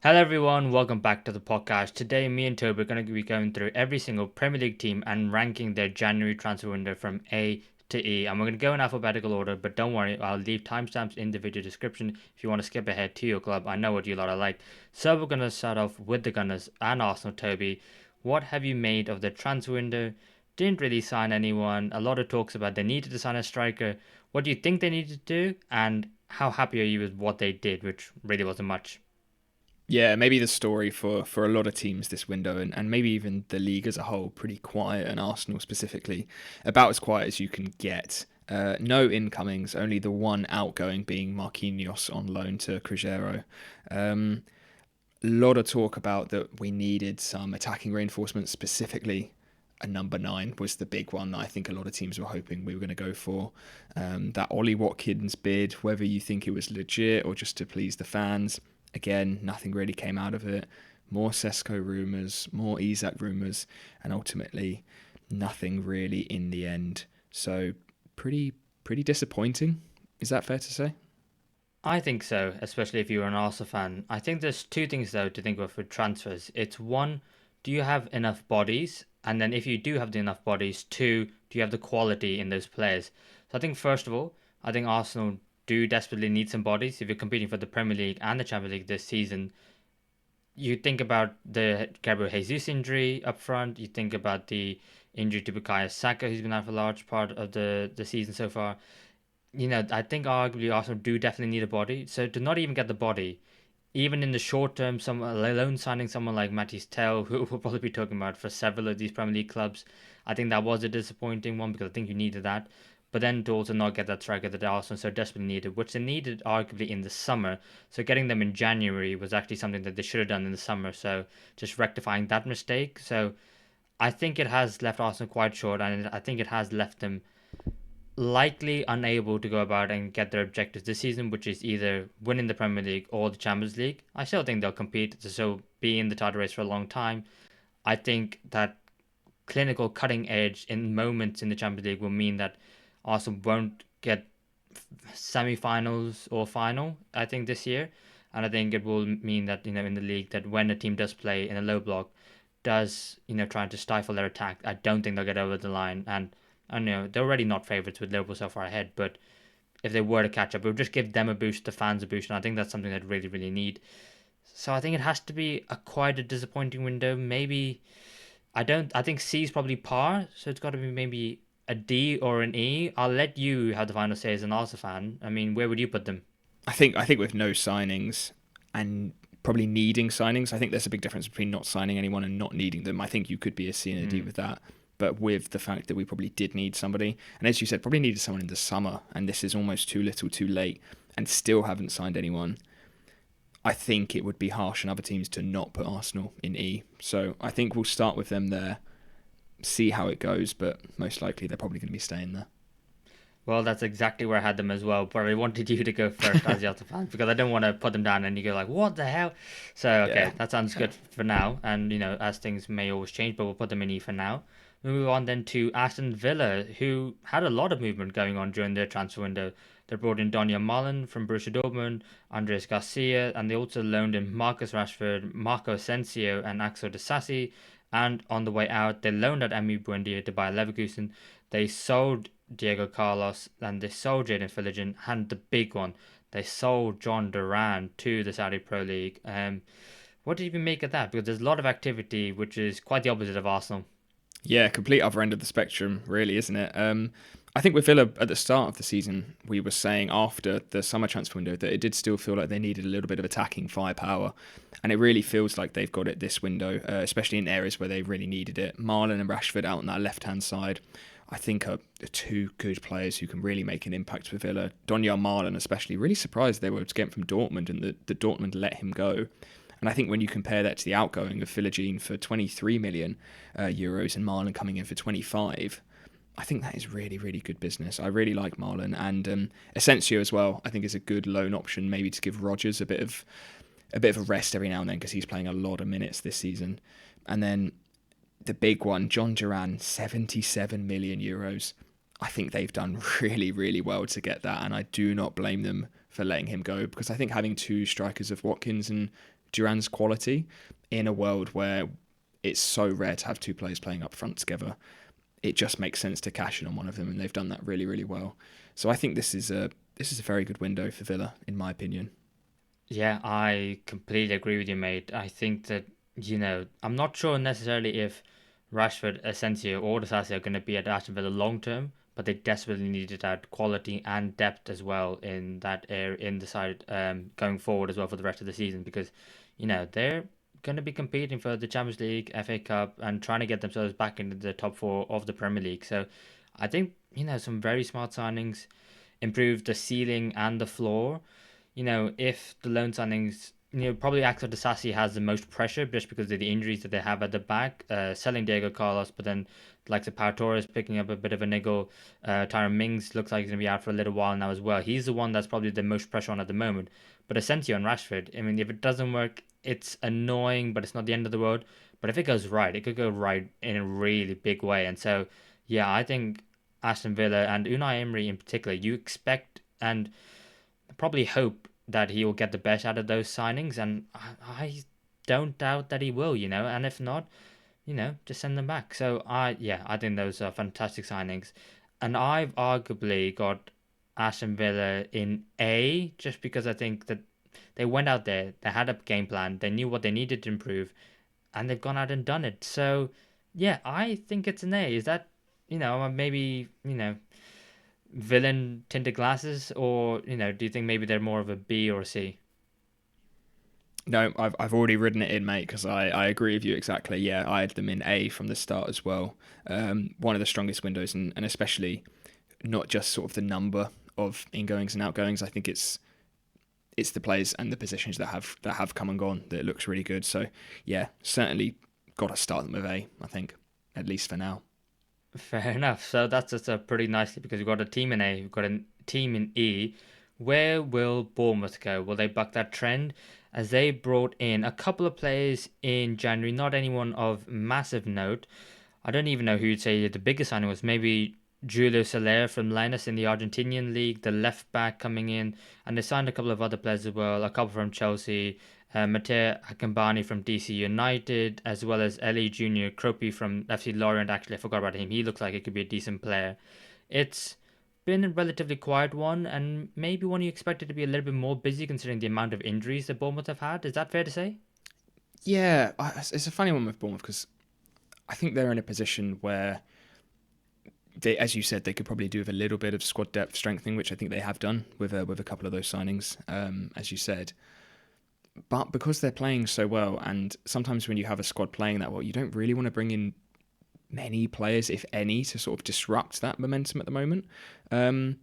Hello everyone, welcome back to the podcast. Today, me and Toby are going to be going through every single Premier League team and ranking their January transfer window from A to E. And we're going to go in alphabetical order, but don't worry, I'll leave timestamps in the video description if you want to skip ahead to your club. I know what you lot are like. So we're going to start off with the Gunners and Arsenal. Toby, what have you made of the transfer window? Didn't really sign anyone. A lot of talks about they needed to sign a striker. What do you think they needed to do? And how happy are you with what they did, which really wasn't much? Yeah, maybe the story for a lot of teams this window and maybe even the league as a whole, pretty quiet, and Arsenal specifically, about as quiet as you can get. No incomings, only the one outgoing being Marquinhos on loan to Cruzeiro. Um, a lot of talk about that we needed some attacking reinforcements, specifically a number nine was the big one that I think a lot of teams were hoping we were going to go for. That Ollie Watkins bid, whether you think it was legit or just to please the fans, again, nothing really came out of it. More Sesko rumours, more Isak rumours, and ultimately nothing really in the end. So pretty disappointing. Is that fair to say? I think so, especially if you're an Arsenal fan. I think there's two things though to think of for transfers. It's one, do you have enough bodies? And then if you do have enough bodies, two, do you have the quality in those players? So I think first of all, I think Arsenal do desperately need some bodies. If you're competing for the Premier League and the Champions League this season, you think about the Gabriel Jesus injury up front. You think about the injury to Bukayo Saka, who's been out for a large part of the season so far. I think arguably Arsenal do definitely need a body. So to not even get the body, even in the short term, some alone signing someone like Matisse Tell, who we'll probably be talking about for several of these Premier League clubs, I think that was a disappointing one because I think you needed that. But then to also not get that striker that Arsenal so desperately needed, which they needed arguably in the summer. So getting them in January was actually something that they should have done in the summer. So just rectifying that mistake. So I think it has left Arsenal quite short, and I think it has left them likely unable to go about and get their objectives this season, which is either winning the Premier League or the Champions League. I still think they'll compete to so be in the title race for a long time. I think that clinical cutting edge in moments in the Champions League will mean that Arsenal won't get semi-finals or final. I think this year, and I think it will mean that in the league that when a team does play in a low block, does trying to stifle their attack, I don't think they'll get over the line. And I know they're already not favourites with Liverpool so far ahead, but if they were to catch up, it would just give them a boost, the fans a boost, and I think that's something that really, really need. So I think it has to be a quite a disappointing window. Maybe I don't. I think C is probably par, so it's got to be maybe a D or an E. I'll let you have the final say as an Arsenal fan. I mean, where would you put them? I think with no signings and probably needing signings, I think there's a big difference between not signing anyone and not needing them. I think you could be a C and a D Hmm. with that. But with the fact that we probably did need somebody, and as you said, probably needed someone in the summer, and this is almost too little too late, and still haven't signed anyone, I think it would be harsh on other teams to not put Arsenal in E. So I think we'll start with them there, see how it goes, but most likely they're probably going to be staying there. Well, that's exactly where I had them as well, but I wanted you to go first as the Arsenal fan because I don't want to put them down and you go like, "What the hell?" So Yeah. okay, that sounds good for now, and as things may always change, but we'll put them in E for now. We move on then to Aston Villa, who had a lot of movement going on during their transfer window. They brought in Donyell Malen from Borussia Dortmund, Andres Garcia, and they also loaned in Marcus Rashford, Marco Asensio, and Axel Disasi. And on the way out, they loaned out Emi Buendia to Bayer Leverkusen. They sold Diego Carlos and they sold Jaden Philligan. And the big one, they sold John Duran to the Saudi Pro League. What did you make of that? Because there's a lot of activity, which is quite the opposite of Arsenal. Yeah, complete other end of the spectrum, really, isn't it? I think with Villa at the start of the season, we were saying after the summer transfer window that it did still feel like they needed a little bit of attacking firepower, and it really feels like they've got it this window, especially in areas where they really needed it. Marlon and Rashford out on that left-hand side, I think are two good players who can really make an impact for Villa. Donyell Marlon especially, really surprised they were to get from Dortmund and the Dortmund let him go. And I think when you compare that to the outgoing of Philogene for 23 million euros and Marlon coming in for 25, I think that is really, really good business. I really like Marlon and Asensio as well. I think is a good loan option, maybe to give Rogers a bit of a rest every now and then because he's playing a lot of minutes this season. And then the big one, John Duran, 77 million euros. I think they've done really, really well to get that, and I do not blame them for letting him go because I think having two strikers of Watkins and Duran's quality in a world where it's so rare to have two players playing up front together. It just makes sense to cash in on one of them, and they've done that really, really well. So I think this is a very good window for Villa, in my opinion. Yeah, I completely agree with you, mate. I think that, I'm not sure necessarily if Rashford, Asensio, or Disasi are going to be at Aston Villa long term, but they desperately needed that quality and depth as well in that area, in the side going forward as well for the rest of the season because, they're going to be competing for the Champions League, FA Cup, and trying to get themselves back into the top four of the Premier League. So I think, some very smart signings improved the ceiling and the floor. If the loan signings, probably Axel Disasi has the most pressure just because of the injuries that they have at the back. Selling Diego Carlos, but then like the Pau Torres picking up a bit of a niggle. Tyron Mings looks like he's going to be out for a little while now as well. He's the one that's probably the most pressure on at the moment. But Asensio and Rashford, I mean, if it doesn't work, it's annoying, but it's not the end of the world. But if it goes right, it could go right in a really big way. And so, yeah, I think Aston Villa and Unai Emery in particular, you expect and probably hope that he will get the best out of those signings, and I don't doubt that he will. And if not, just send them back. So I think those are fantastic signings, and I've arguably got Aston Villa in A just because I think that they went out there, they had a game plan, they knew what they needed to improve, and they've gone out and done it. So yeah, I think it's an A. Is that maybe villain tinted glasses, or do you think maybe they're more of a B or a C? No, I've already written it in, mate, because I agree with you exactly. Yeah, I had them in A from the start as well. One of the strongest windows, and especially not just sort of the number of ingoings and outgoings. I think it's the players and the positions that have come and gone that it looks really good. So yeah, certainly got to start them with A. I think at least for now. Fair enough. So that's just pretty nicely because we've got a team in A, we've got a team in E. Where will Bournemouth go? Will they buck that trend? As they brought in a couple of players in January, not anyone of massive note. I don't even know who you'd say the biggest signing was. Maybe Julio Soler from Linus in the Argentinian league, the left back coming in, and they signed a couple of other players as well. A couple from Chelsea, Mateo Akambani from DC United, as well as Ellie Junior Kropi from FC Lorient. Actually, I forgot about him. He looks like he could be a decent player. It's been a relatively quiet one, and maybe one you expected to be a little bit more busy considering the amount of injuries that Bournemouth have had. Is that fair to say? Yeah, it's a funny one with Bournemouth because I think they're in a position where they, as you said, they could probably do with a little bit of squad depth strengthening, which I think they have done with a couple of those signings, as you said. But because they're playing so well, and sometimes when you have a squad playing that well, you don't really want to bring in many players, if any, to sort of disrupt that momentum at the moment. Um,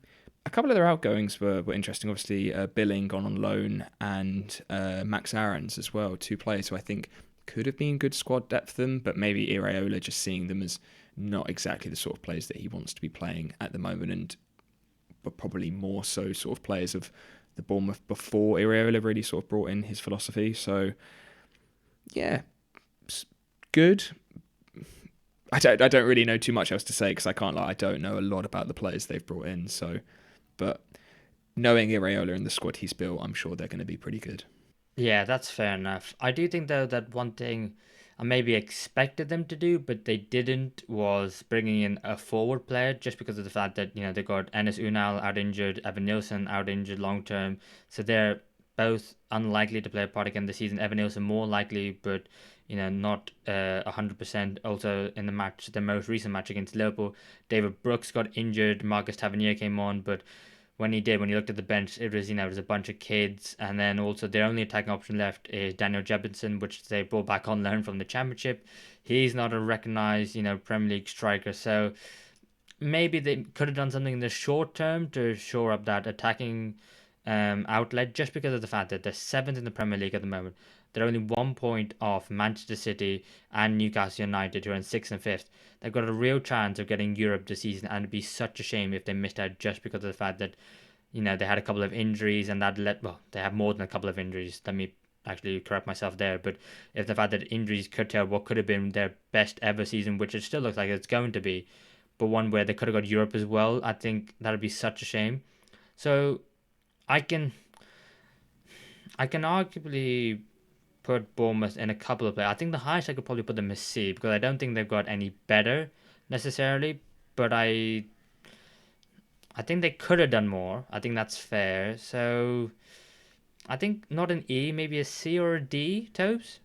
a couple of their outgoings were interesting. Obviously, Billing gone on loan and Max Aarons as well, two players who I think could have been good squad depth for them, but maybe Iraola just seeing them as not exactly the sort of players that he wants to be playing at the moment, and but probably more so sort of players of the Bournemouth before Iraola really sort of brought in his philosophy. So yeah, good. I don't really know too much else to say because I can't lie. I don't know a lot about the players they've brought in. So, but knowing Iraola and the squad he's built, I'm sure they're going to be pretty good. Yeah, that's fair enough. I do think though that one thing I maybe expected them to do, but they didn't, was bringing in a forward player just because of the fact that they got Enes Unal out injured, Evan Nilsson out injured long term, so they're both unlikely to play a part again this season. Evan Nilsson more likely, but not 100%. Also in the match, the most recent match against Liverpool, David Brooks got injured. Marcus Tavernier came on, but when you looked at the bench, it was, it was a bunch of kids. And then also their only attacking option left is Daniel Jebinson, which they brought back on loan from the Championship. He's not a recognised, Premier League striker. So maybe they could have done something in the short term to shore up that attacking outlet, just because of the fact that they're seventh in the Premier League at the moment. They're only 1 point off Manchester City and Newcastle United, who are in sixth and fifth. They've got a real chance of getting Europe this season, and it'd be such a shame if they missed out just because of the fact that they had a couple of injuries, and they have more than a couple of injuries. Let me actually correct myself there. But if the fact that injuries curtail what could have been their best ever season, which it still looks like it's going to be, but one where they could have got Europe as well, I think that'd be such a shame. So I can arguably put Bournemouth in a couple of places. I think the highest I could probably put them is C because I don't think they've got any better necessarily. But I think they could have done more. I think that's fair. So I think not an E, maybe a C or a D, Tobes?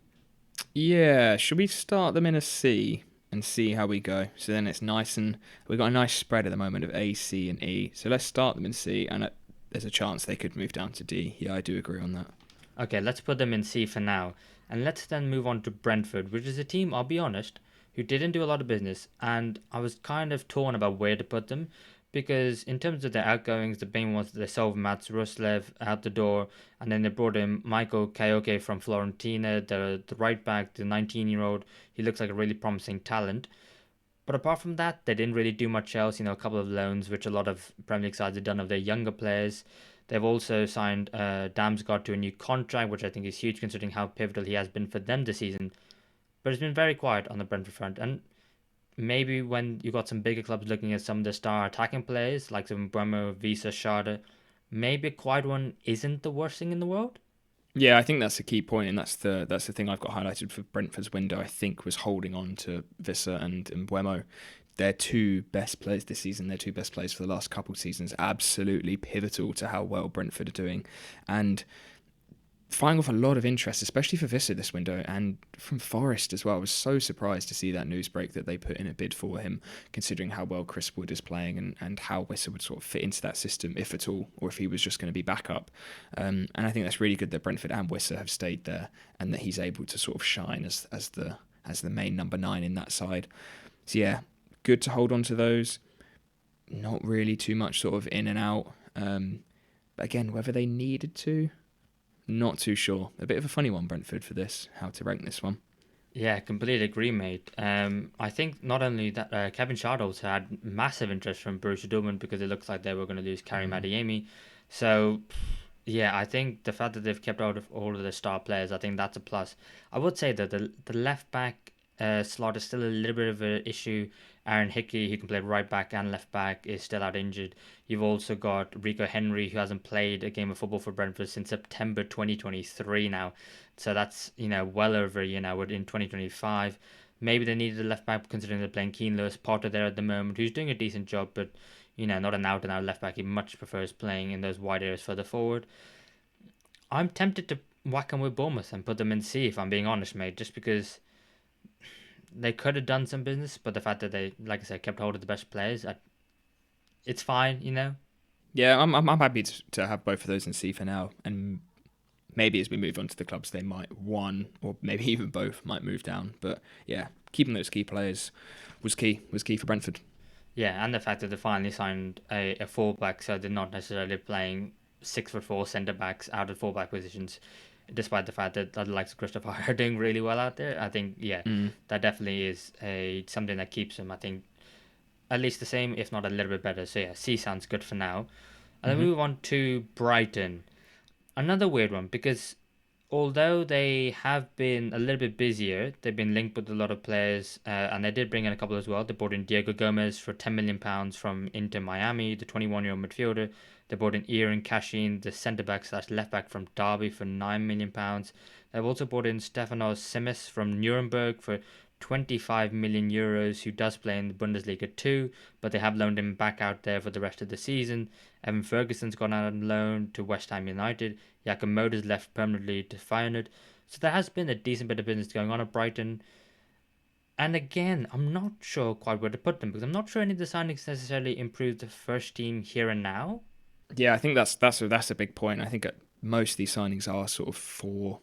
Yeah, should we start them in a C and see how we go? So then it's nice, and we've got a nice spread at the moment of A, C, and E. So let's start them in C, and there's a chance they could move down to D. Yeah, I do agree on that. Okay, let's put them in C for now. And let's then move on to Brentford, which is a team, I'll be honest, who didn't do a lot of business. And I was kind of torn about where to put them because, in terms of their outgoings, the main ones they sold Mats Ruslev out the door, and then they brought in Michael Kaioke from Florentina, the right back, the 19-year-old. He looks like a really promising talent. But apart from that, they didn't really do much else. A couple of loans, which a lot of Premier League sides have done of their younger players. They've also signed Damsgaard to a new contract, which I think is huge considering how pivotal he has been for them this season. But it's been very quiet on the Brentford front. And maybe when you got some bigger clubs looking at some of the star attacking players, like some Bremer, Visa, Schade, maybe a quiet one isn't the worst thing in the world. Yeah, I think that's a key point, and that's the thing I've got highlighted for Brentford's window. I think was holding on to Vissa and Buemo. Their two best players this season, their two best players for the last couple of seasons, absolutely pivotal to how well Brentford are doing, and firing off a lot of interest, especially for Vissa this window and from Forest as well. I was so surprised to see that news break that they put in a bid for him, considering how well Chris Wood is playing and how Vissa would sort of fit into that system, if at all, or if he was just going to be backup. And I think that's really good that Brentford and Vissa have stayed there and that he's able to sort of shine as the main number 9 in that side. So yeah, good to hold on to those. Not really too much sort of in and out. But again, whether they needed to, not too sure. A bit of a funny one, Brentford, for this, how to rank this one. Yeah, completely agree, mate. I think not only that, Kevin Schade also had massive interest from Borussia Dortmund because it looks like they were going to lose Karim Adeyemi. So, yeah, I think the fact that they've kept out of all of the star players, I think that's a plus. I would say that the left back slot is still a little bit of an issue. Aaron Hickey, who can play right back and left back, is still out injured. You've also got Rico Henry, who hasn't played a game of football for Brentford since September 2023 now. So that's, well over a year now. We're in 2025. Maybe they needed a left back considering they're playing Keane Lewis Potter there at the moment, who's doing a decent job, but, not an out and out left back. He much prefers playing in those wide areas further forward. I'm tempted to whack them with Bournemouth and put them in C if I'm being honest, mate, just because they could have done some business, but the fact that they, like I said, kept hold of the best players, it's fine. Yeah, I'm happy to have both of those in C for now, and maybe as we move on to the clubs, they might one or maybe even both might move down. But yeah, keeping those key players was key for Brentford. Yeah, and the fact that they finally signed a fullback, so they're not necessarily playing 6'4" centre backs out of fullback positions, despite the fact that the likes of Christopher are doing really well out there. I think, yeah, that definitely is a something that keeps them, I think, at least the same, if not a little bit better. So yeah, C sounds good for now. And then we move on to Brighton. Another weird one because although they have been a little bit busier, they've been linked with a lot of players, and they did bring in a couple as well. They brought in Diego Gomez for £10 million from Inter Miami, the 21-year-old midfielder. They brought in Ian Cashin, the centre back slash left back from Derby for £9 million. They've also brought in Stefanos Simis from Nuremberg for €25 million, who does play in the Bundesliga too, but they have loaned him back out there for the rest of the season. Evan Ferguson's gone out on loan to West Ham United. Jakob Moda's left permanently to Feyenoord. So there has been a decent bit of business going on at Brighton. And again, I'm not sure quite where to put them because I'm not sure any of the signings necessarily improve the first team here and now. Yeah, I think that's a big point. I think most of these signings are sort of for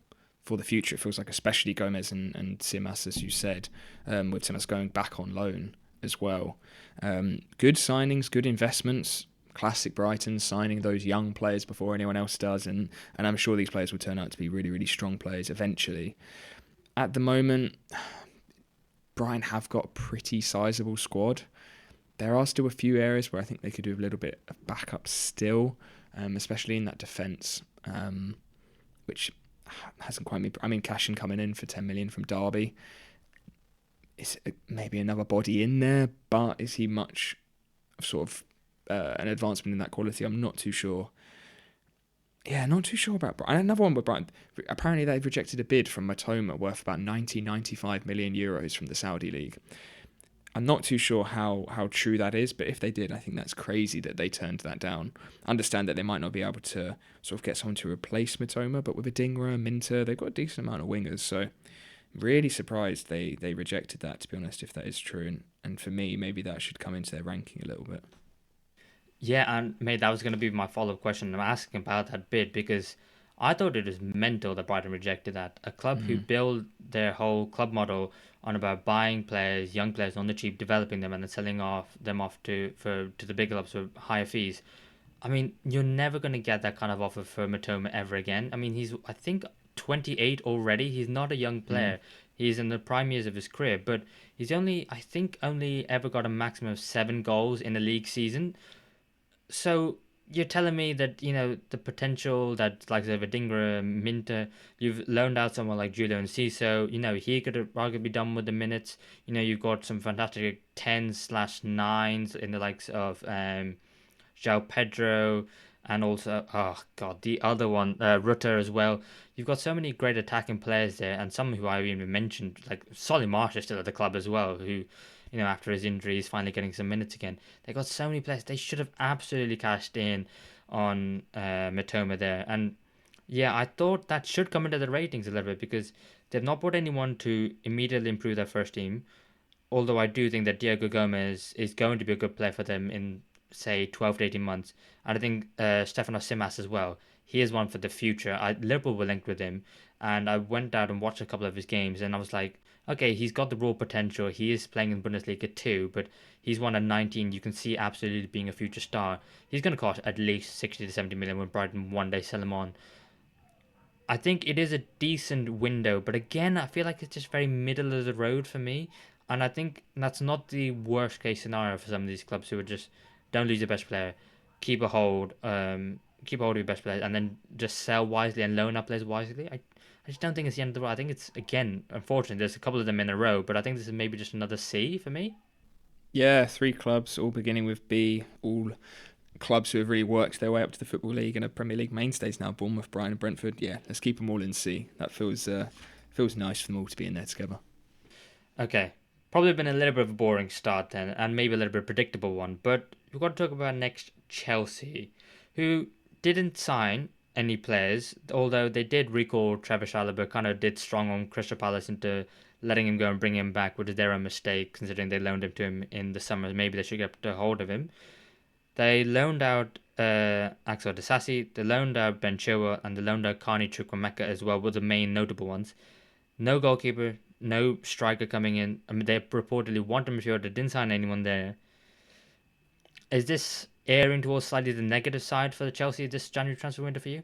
the future. It feels like especially Gomez and Simas, as you said, with Simas going back on loan as well. Good signings, good investments. Classic Brighton signing those young players before anyone else does, and I'm sure these players will turn out to be really, really strong players eventually. At the moment, Brighton have got a pretty sizable squad. There are still a few areas where I think they could do a little bit of backup still, especially in that defence, which hasn't quite been. I mean, Cashin coming in for 10 million from Derby. Is maybe another body in there, but is he much of sort of an advancement in that quality? I'm not too sure. Yeah, not too sure about Brighton. Another one with Brighton. Apparently, they've rejected a bid from Matoma worth about 95 million euros from the Saudi league. I'm not too sure how true that is, but if they did, I think that's crazy that they turned that down. Understand that they might not be able to sort of get someone to replace Matoma, but with a Dingra, Minter, they've got a decent amount of wingers. So really surprised they rejected that, to be honest, if that is true. And for me, maybe that should come into their ranking a little bit. Yeah, and mate, that was going to be my follow-up question. I'm asking about that bid because I thought it was mental that Brighton rejected that. A club who Mm. build their whole club model on about buying players, young players on the cheap, developing them, and then selling them off to the big clubs for higher fees. I mean, you're never going to get that kind of offer for Matoma ever again. I mean, he's I think 28 already. He's not a young Mm. player. He's in the prime years of his career, but he's only I think only ever got a maximum of 7 goals in a league season. So you're telling me that the potential that like Verdingra, Minter, you've loaned out someone like Julio and Ciso. He could have arguably done with the minutes. You've got some fantastic 10/9s in the likes of João Pedro, and also oh god the other one Rutter as well. You've got so many great attacking players there, and some who I even mentioned like Solly March is still at the club as well, who after his injury is finally getting some minutes again. They got so many players. They should have absolutely cashed in on Matoma there, and yeah, I thought that should come into the ratings a little bit because they've not brought anyone to immediately improve their first team. Although I do think that Diego Gomez is going to be a good player for them in, say, 12 to 18 months. And I think Stefano Simas as well. He is one for the future. Liverpool were linked with him. And I went out and watched a couple of his games. And I was like, okay, he's got the raw potential. He is playing in Bundesliga too. But he's one at 19. You can see absolutely being a future star. He's going to cost at least 60 to 70 million when Brighton one day sell him on. I think it is a decent window, but again, I feel like it's just very middle of the road for me. And I think that's not the worst case scenario for some of these clubs who are just don't lose your best player, keep a hold of your best players, and then just sell wisely and loan up players wisely. I just don't think it's the end of the world. I think it's again, unfortunately, there's a couple of them in a row, but I think this is maybe just another C for me. Yeah, three clubs, all beginning with B, all clubs who have really worked their way up to the Football League and are Premier League mainstays now. Bournemouth, Brighton, and Brentford. Yeah, let's keep them all in C. That feels nice for them all to be in there together. Okay. Probably been a little bit of a boring start then, and maybe a little bit predictable one. But we've got to talk about next Chelsea, who didn't sign any players, although they did recall Trevor Chalobah, kind of did strong on Crystal Palace into letting him go and bring him back, which is their own mistake, considering they loaned him to him in the summer. Maybe they should get a hold of him. They loaned out Axel Disasi, they loaned out Ben Chilwell, and they loaned out Carney Chukwuemeka as well, were the main notable ones. No goalkeeper, no striker coming in. I mean, they reportedly want a midfielder. They didn't sign anyone there. Is this airing towards slightly the negative side for the Chelsea this January transfer window for you?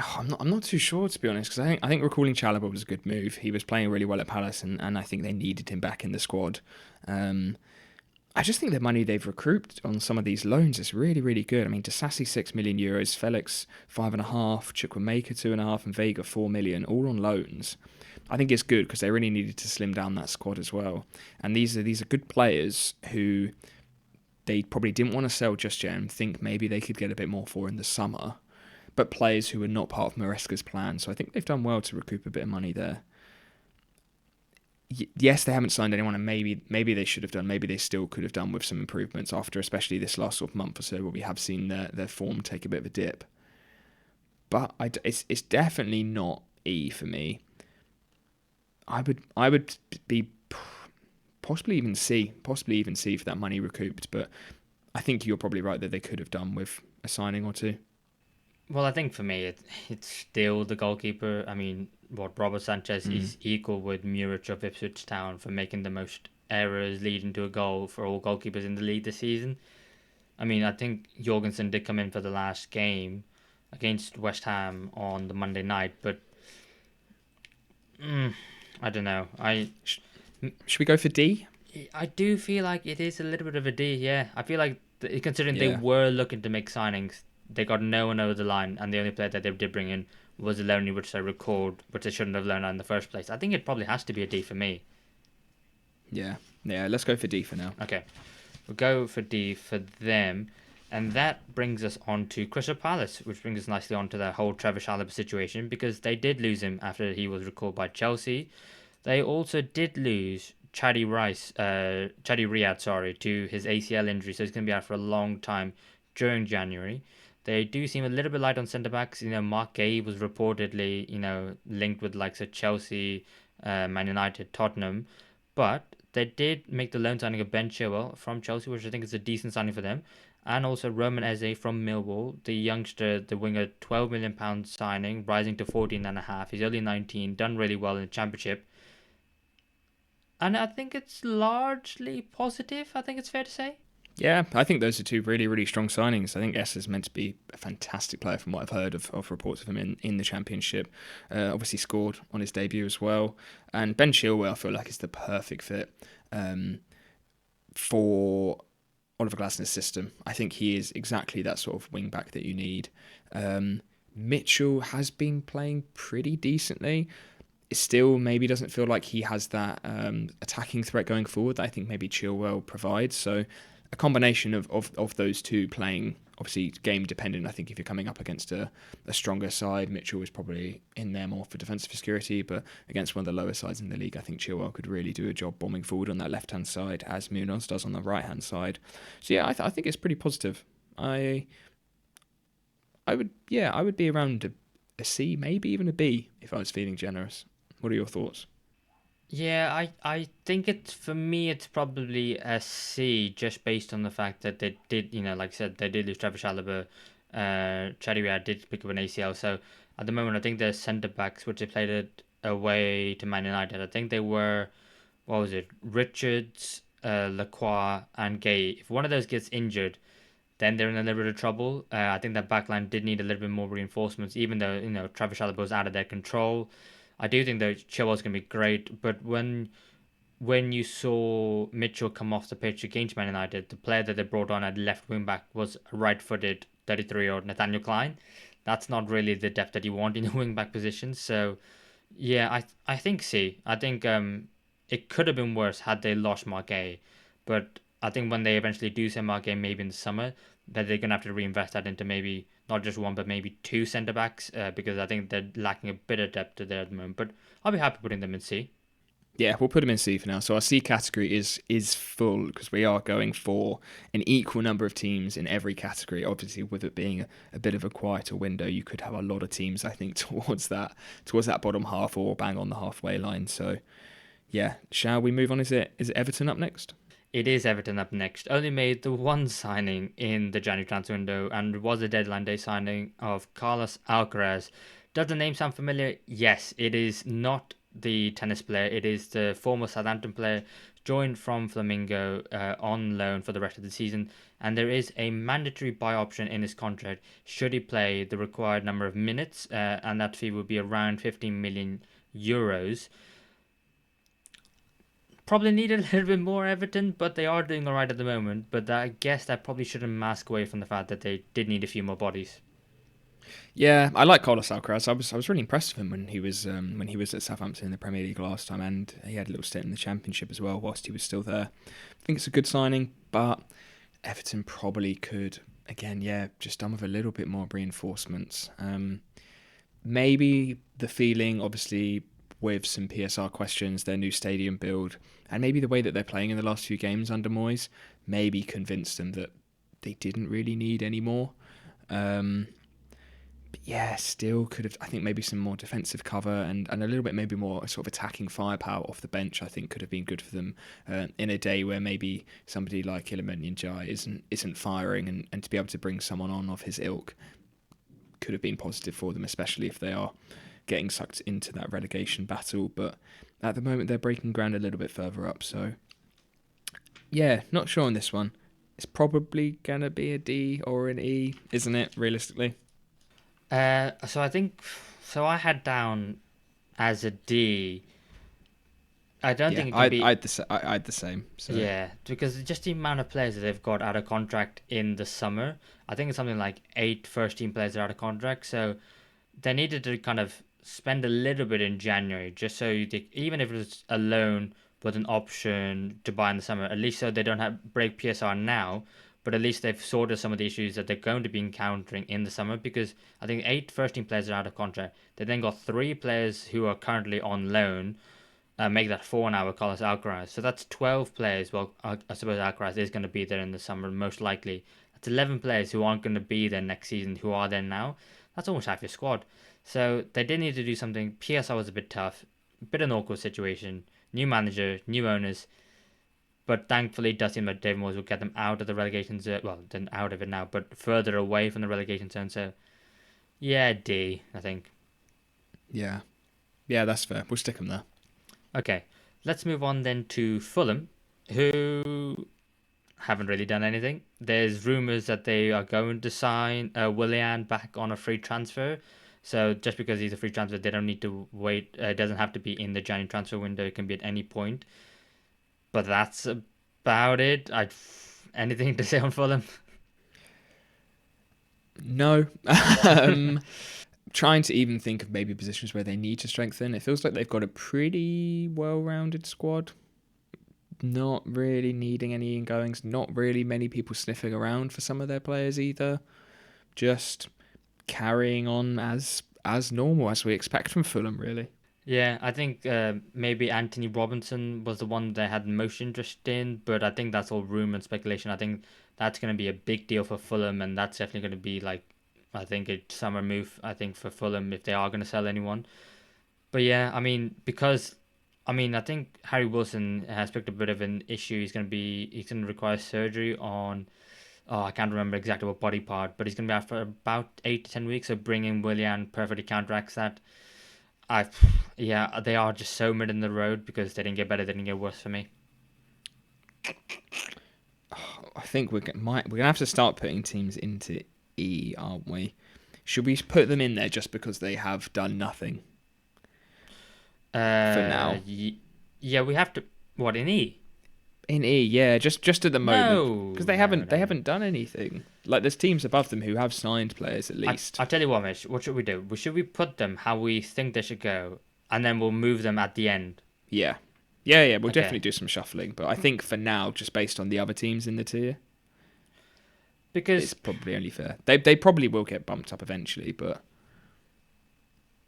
Oh, I'm not too sure, to be honest, because I think recalling Chalobah was a good move. He was playing really well at Palace, and I think they needed him back in the squad. Um, I just think the money they've recouped on some of these loans is really, really good. I mean, Disasi €6 million, Felix 5.5, Chukwuemeka 2.5, and Vega 4 million, all on loans. I think it's good because they really needed to slim down that squad as well. And these are good players who they probably didn't want to sell just yet and think maybe they could get a bit more for in the summer, but players who were not part of Maresca's plan. So I think they've done well to recoup a bit of money there. Yes, they haven't signed anyone, and maybe they should have done. Maybe they still could have done with some improvements after, especially this last sort of month or so, where we have seen their form take a bit of a dip. But it's definitely not E for me. I would be possibly even C for that money recouped. But I think you're probably right that they could have done with a signing or two. Well, I think for me, it's still the goalkeeper. I mean, what Robert Sanchez Mm. is equal with Muric of Ipswich Town for making the most errors leading to a goal for all goalkeepers in the league this season. I mean, I think Jorgensen did come in for the last game against West Ham on the Monday night, but mm, I don't know. Should we go for D? I do feel like it is a little bit of a D. Yeah, I feel like considering they Yeah. were looking to make signings, they got no one over the line, and the only player that they did bring in was Eloni, which they recalled, which they shouldn't have learned in the first place. I think it probably has to be a D for me. Yeah. Yeah. Let's go for D for now. Okay, we'll go for D for them. And that brings us on to Crystal Palace, which brings us nicely on to the whole Trevor Chalobah situation because they did lose him after he was recalled by Chelsea. They also did lose Chadi Riyad, sorry, to his ACL injury, so he's going to be out for a long time during January. They do seem a little bit light on centre backs. Mark Gay was reportedly, linked with likes of Chelsea, Man United, Tottenham, but they did make the loan signing of Ben Chilwell from Chelsea, which I think is a decent signing for them, and also Roman Eze from Millwall, the youngster, the winger, £12 million signing, rising to 14 and a half. He's only 19, done really well in the Championship. And I think it's largely positive, I think it's fair to say. Yeah, I think those are two really, really strong signings. I think S is meant to be a fantastic player from what I've heard of reports of him in the Championship. Obviously scored on his debut as well. And Ben Chilwell, I feel like, is the perfect fit for Oliver Glasner's system. I think he is exactly that sort of wing back that you need. Mitchell has been playing pretty decently. It still maybe doesn't feel like he has that attacking threat going forward that I think maybe Chilwell provides. So a combination of those two playing, obviously game dependent. I think if you're coming up against a stronger side, Mitchell is probably in there more for defensive security, but against one of the lower sides in the league, I think Chilwell could really do a job bombing forward on that left-hand side as Munoz does on the right-hand side. So yeah, I think it's pretty positive. I would be around a C, maybe even a B if I was feeling generous. What are your thoughts? Yeah, I think it's for me it's probably a C just based on the fact that they did, like I said, they did lose Trevor Chalobah. Chadiwia did pick up an ACL, so at the moment I think the centre backs which they played it away to Man United, I think they were, what was it, Richards, Lacroix, and Gay. If one of those gets injured, then they're in a little bit of trouble. I think that backline did need a little bit more reinforcements, even though Travis Chalobah was out of their control. I do think that Chilwell's going to be great, but when you saw Mitchell come off the pitch against Man United, the player that they brought on at left wing back was a right-footed 33-year-old Nathaniel Klein. That's not really the depth that you want in a wing back position. So yeah, I think C. I think it could have been worse had they lost Marquet, but I think when they eventually do send Marquet, maybe in the summer, that they're gonna have to reinvest that into maybe not just one but maybe two centre backs because I think they're lacking a bit of depth there at the moment. But I'll be happy putting them in C. Yeah, we'll put them in C for now. So our C category is full because we are going for an equal number of teams in every category. Obviously, with it being a bit of a quieter window, you could have a lot of teams, I think, towards that bottom half or bang on the halfway line. So yeah, shall we move on? Is it Everton up next? It is Everton up next. Only made the one signing in the January transfer window and was a deadline day signing of Carlos Alcaraz. Does the name sound familiar? Yes, it is not the tennis player. It is the former Southampton player joined from Flamingo on loan for the rest of the season. And there is a mandatory buy option in his contract should he play the required number of minutes, and that fee would be around 15 million euros. Probably need a little bit more Everton, but they are doing alright at the moment. But I guess that probably shouldn't mask away from the fact that they did need a few more bodies. Yeah, I like Carlos Alcaraz. I was really impressed with him when he was at Southampton in the Premier League last time, and he had a little stint in the Championship as well whilst he was still there. I think it's a good signing, but Everton probably could again, yeah, just done with a little bit more reinforcements. Maybe the feeling, obviously, with some PSR questions, their new stadium build, and maybe the way that they're playing in the last few games under Moyes, maybe convinced them that they didn't really need any more. Um, but yeah, still could have. I think maybe some more defensive cover and a little bit maybe more sort of attacking firepower off the bench. I think could have been good for them in a day where maybe somebody like Iliman Ndiaye isn't firing, and to be able to bring someone on of his ilk could have been positive for them, especially if they are getting sucked into that relegation battle. But at the moment, they're breaking ground a little bit further up. So yeah, not sure on this one. It's probably gonna be a D or an E, isn't it? Realistically. So I think so. I had down as a D. I don't Yeah, think it can be. I'd the same. So Yeah, because just the amount of players that they've got out of contract in the summer, I think it's something like eight first team players are out of contract. So they needed to kind of spend a little bit in January just so even if it's a loan with an option to buy in the summer, at least so they don't have break PSR now. but at least they've sorted some of the issues that they're going to be encountering in the summer, because I think 8 first-team players are out of contract. They then got 3 players who are currently on loan. Make that 4 now with Carlos Alcaraz. So that's 12 players. Well, I suppose Alcaraz is going to be there in the summer, most likely. That's 11 players who aren't going to be there next season, who are there now. That's almost half your squad. So they did need to do something. PSL was a bit tough, a bit of an awkward situation. New manager, new owners. But thankfully, it does seem like David Moyes will get them out of the relegation zone. Well, then out of it now, but further away from the relegation zone. So, yeah, D, I think. Yeah. Yeah, that's fair. We'll stick them there. Okay, let's move on then to Fulham, who haven't really done anything. There's rumours that they are going to sign Willian back on a free transfer. So just because he's a free transfer, they don't need to wait. It doesn't have to be in the January transfer window. It can be at any point. But that's about it. Anything to say on Fulham? No. Trying to even think of maybe positions where they need to strengthen. It feels like they've got a pretty well-rounded squad. Not really needing any ingoings. Not really many people sniffing around for some of their players either. Just carrying on as normal, as we expect from Fulham, really. Yeah, I think maybe Anthony Robinson was the one they had most interest in, but I think that's all rumour and speculation. I think that's going to be a big deal for Fulham, and that's definitely going to be like, I think, a summer move, I think, for Fulham if they are going to sell anyone. But yeah, I mean, I think Harry Wilson has picked a bit of an issue. He's going to require surgery on, oh, I can't remember exactly what body part, but he's going to be out for about 8 to 10 weeks. So bringing Willian perfectly counteracts that. Yeah, they are just so mid in the road because they didn't get better, they didn't get worse for me. I think we're gonna have to start putting teams into E, aren't we? Should we put them in there just because they have done nothing for now? Yeah, we have to. What, in E? In E, yeah, just at the moment, because they haven't done anything. Like, there's teams above them who have signed players at least. I'll tell you what, Mitch. What should we do? Should we put them how we think they should go, and then we'll move them at the end? Yeah. We'll definitely do some shuffling, but I think for now, just based on the other teams in the tier, because it's probably only fair. They probably will get bumped up eventually, but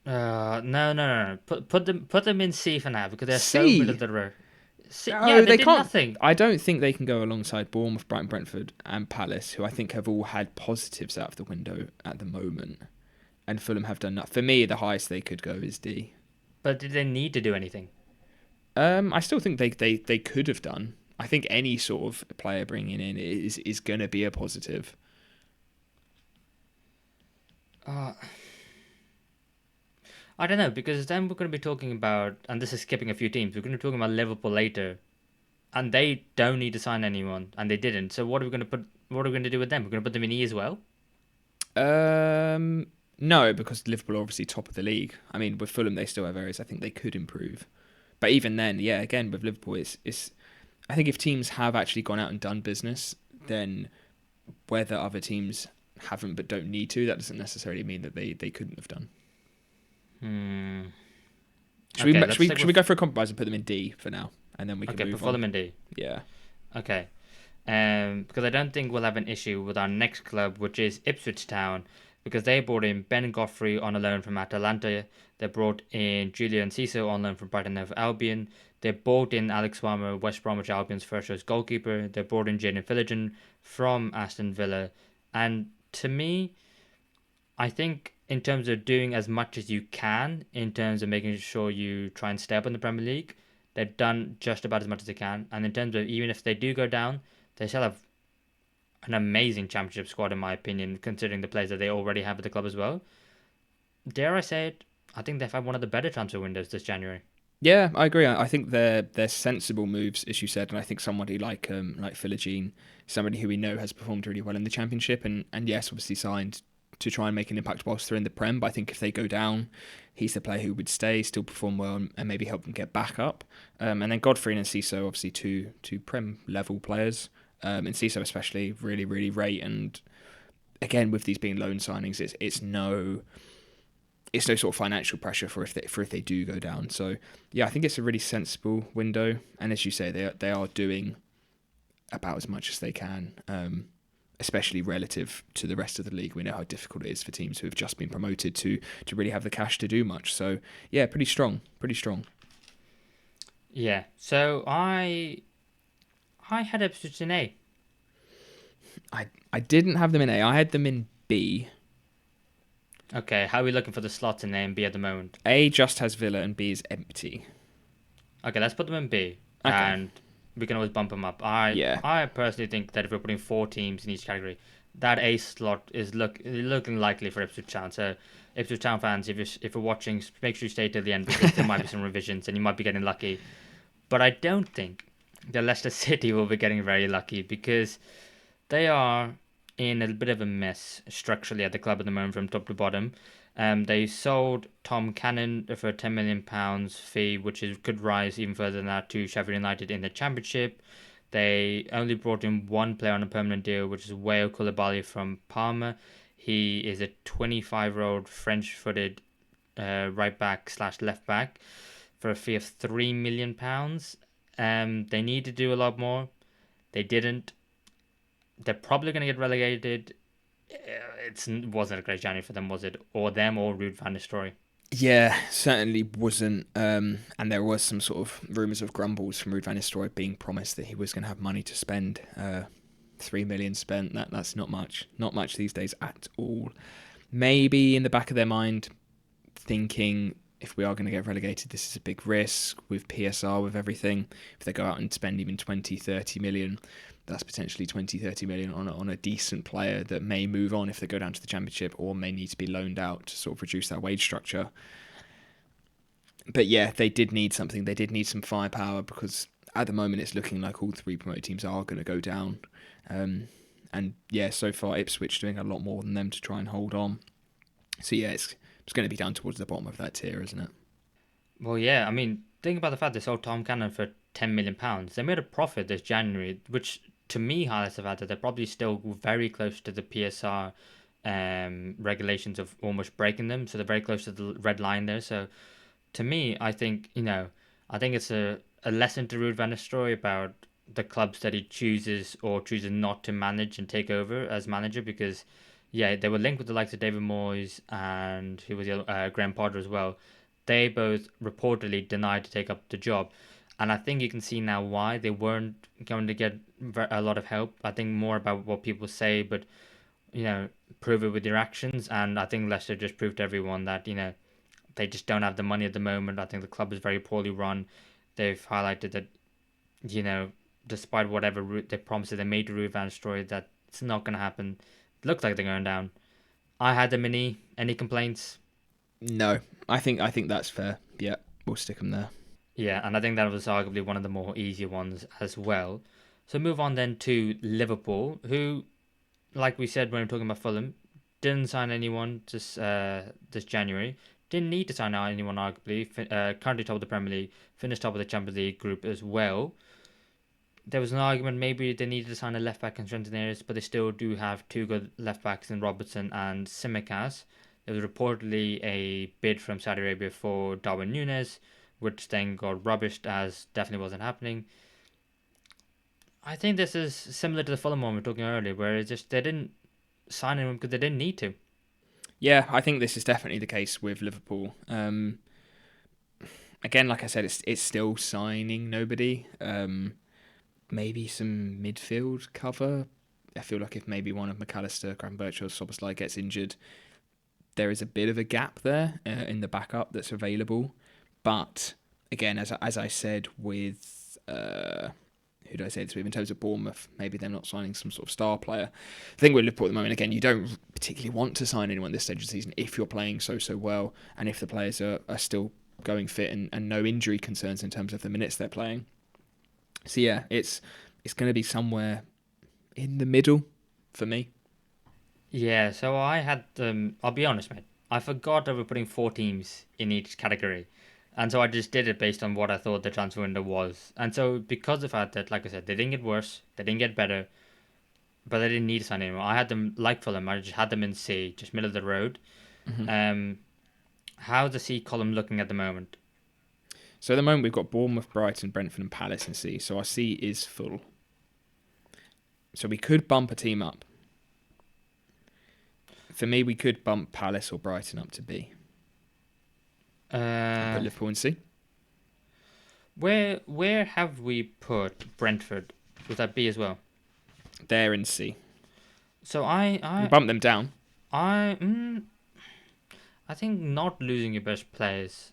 no. Put them in C for now because they're so C? middle of the road. No, Yeah, they did can't. nothing. I don't think they can go alongside Bournemouth, Brighton, Brentford, and Palace, who I think have all had positives out of the window at the moment. And Fulham have done that. For me, the highest they could go is D. But did they need to do anything? I still think they could have done. I think any sort of player bringing in is going to be a positive. I don't know, because then we're going to be talking about, and this is skipping a few teams, we're going to be talking about Liverpool later, and they don't need to sign anyone, and they didn't. So what are we going to do with them? We're going to put them in E as well? No, because Liverpool are obviously top of the league. I mean, with Fulham, they still have areas I think they could improve. But even then, yeah, again, with Liverpool, it's I think if teams have actually gone out and done business, then whether other teams haven't but don't need to, that doesn't necessarily mean that they couldn't have done. Should we go for a compromise and put them in D for now, and then we can move on? Put Fulham in D. Yeah. Okay. Because I don't think we'll have an issue with our next club, which is Ipswich Town, because they brought in Ben Godfrey on a loan from Atalanta. They brought in Julian Ciso on loan from Brighton and Hove Albion. They brought in Alex Farmer, West Bromwich Albion's first choice goalkeeper. They brought in Jaden Philligan from Aston Villa. And to me, I think in terms of doing as much as you can, in terms of making sure you try and stay up in the Premier League, they've done just about as much as they can. And in terms of even if they do go down, they still have an amazing championship squad, in my opinion, considering the players that they already have at the club as well. Dare I say it, I think they've had one of the better transfer windows this January. Yeah, I agree. I think they're sensible moves, as you said, and I think somebody like Philogene, somebody who we know has performed really well in the Championship, and yes, obviously signed to try and make an impact whilst they're in the Prem. But I think if they go down, he's the player who would stay, still perform well, and maybe help them get back up. And then Godfrey and Ciso, obviously two Prem level players, and Ciso especially really rate. And again, with these being loan signings, it's no sort of financial pressure for if they do go down. So yeah, I think it's a really sensible window, and as you say, they are doing about as much as they can. especially relative to the rest of the league. We know how difficult it is for teams who have just been promoted to really have the cash to do much. So yeah, pretty strong, pretty strong. Yeah. So I had Ipswich in A. I didn't have them in A. I had them in B. Okay, how are we looking for the slots in A and B at the moment? A just has Villa and B is empty. Okay, let's put them in B, Okay. and we can always bump them up. I Yeah. I personally think that if we're putting four teams in each category, that A slot is looking likely for Ipswich Town. So, Ipswich Town fans, if you're watching, make sure you stay till the end because there might be some revisions and you might be getting lucky. But I don't think that Leicester City will be getting very lucky because they are in a bit of a mess structurally at the club at the moment from top to bottom. They sold Tom Cannon for a £10 million fee, which could rise even further than that to Sheffield United in the Championship. They only brought in one player on a permanent deal, which is Wael Koulibaly from Parma. He is a 25-year-old French-footed right back slash left back for a fee of £3 million. They need to do a lot more. They didn't. They're probably going to get relegated. It wasn't a great January for them, was it? Or them or Ruud van Nistelrooy. Yeah, certainly wasn't. And there was some sort of rumours of grumbles from Ruud van Nistelrooy being promised that he was going to have money to spend. 3 million spent. That's not much. Not much these days at all. Maybe in the back of their mind, thinking if we are going to get relegated, this is a big risk with PSR, with everything. If they go out and spend even 20, 30 million, that's potentially 20, 30 million on a decent player that may move on if they go down to the Championship or may need to be loaned out to sort of reduce that wage structure. But yeah, they did need something. They did need some firepower because at the moment it's looking like all three promoted teams are going to go down. And yeah, so far Ipswich doing a lot more than them to try and hold on. So yeah, it's going to be down towards the bottom of that tier, isn't it? Well, yeah, I mean, think about the fact they sold Tom Cannon for £10 million. They made a profit this January, which to me highlights the fact that they're probably still very close to the PSR regulations of almost breaking them. So they're very close to the red line there. So to me, I think, I think it's a lesson to Ruud van Nistelrooy about the clubs that he chooses or chooses not to manage and take over as manager because, yeah, they were linked with the likes of David Moyes and who was the other, Graham Potter as well. They both reportedly denied to take up the job. And I think you can see now why they weren't going to get a lot of help. I think more about what people say, but, prove it with your actions. And I think Leicester just proved to everyone that, they just don't have the money at the moment. I think the club is very poorly run. They've highlighted that, despite whatever the promises they made to Ruud van Nistelrooy, that it's not going to happen. It looks like they're going down. I had them in E. Any complaints? No, I think that's fair. Yeah, we'll stick them there. Yeah, and I think that was arguably one of the more easier ones as well. So move on then to Liverpool, who, like we said when we were talking about Fulham, didn't sign anyone this January. Didn't need to sign out anyone, arguably. Currently top of the Premier League, finished top of the Champions League group as well. There was an argument maybe they needed to sign a left back and strengthen areas, but they still do have two good left backs in Robertson and Simicas. There was reportedly a bid from Saudi Arabia for Darwin Núñez, which then got rubbished as definitely wasn't happening. I think this is similar to the Fulham one we were talking earlier, where it's just they didn't sign anyone because they didn't need to. Yeah, I think this is definitely the case with Liverpool. Again, like I said, it's still signing nobody. Maybe some midfield cover. I feel like if maybe one of McAllister, Graham Birchall, Szoboszlai gets injured, there is a bit of a gap there in the backup that's available. But again, as I said with who did I say this with in terms of Bournemouth, maybe they're not signing some sort of star player. The thing with Liverpool at the moment, again, you don't particularly want to sign anyone this stage of the season if you're playing so well and if the players are still going fit and no injury concerns in terms of the minutes they're playing. So yeah, it's going to be somewhere in the middle for me. Yeah, so I had I'll be honest, mate. I forgot that we're putting four teams in each category. And so I just did it based on what I thought the transfer window was. And so because of the fact that, like I said, they didn't get worse, they didn't get better, but they didn't need to sign anyone. I had them like Fulham. I just had them in C, just middle of the road. Mm-hmm. How's the C column looking at the moment? So at the moment we've got Bournemouth, Brighton, Brentford and Palace in C. So our C is full. So we could bump a team up. For me, we could bump Palace or Brighton up to B and put Uh, Liverpool in C. where have we put Brentford? Would that be as well? They're in C. So We bump them down. I, I think not losing your best players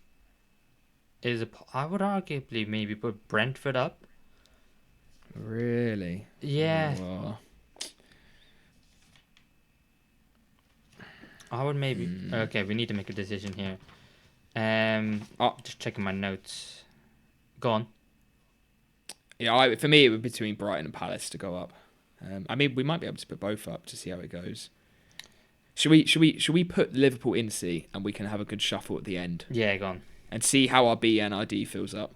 is a. I would arguably maybe put Brentford up. Really? Yeah, Oh, I would maybe. Okay, we need to make a decision here. oh, Just checking my notes. Go on. yeah. For me, it would be between Brighton and Palace to go up. I mean, we might be able to put both up to see how it goes. Should we put Liverpool in C and we can have a good shuffle at the end Yeah, go on. and see how our B and our D fills up?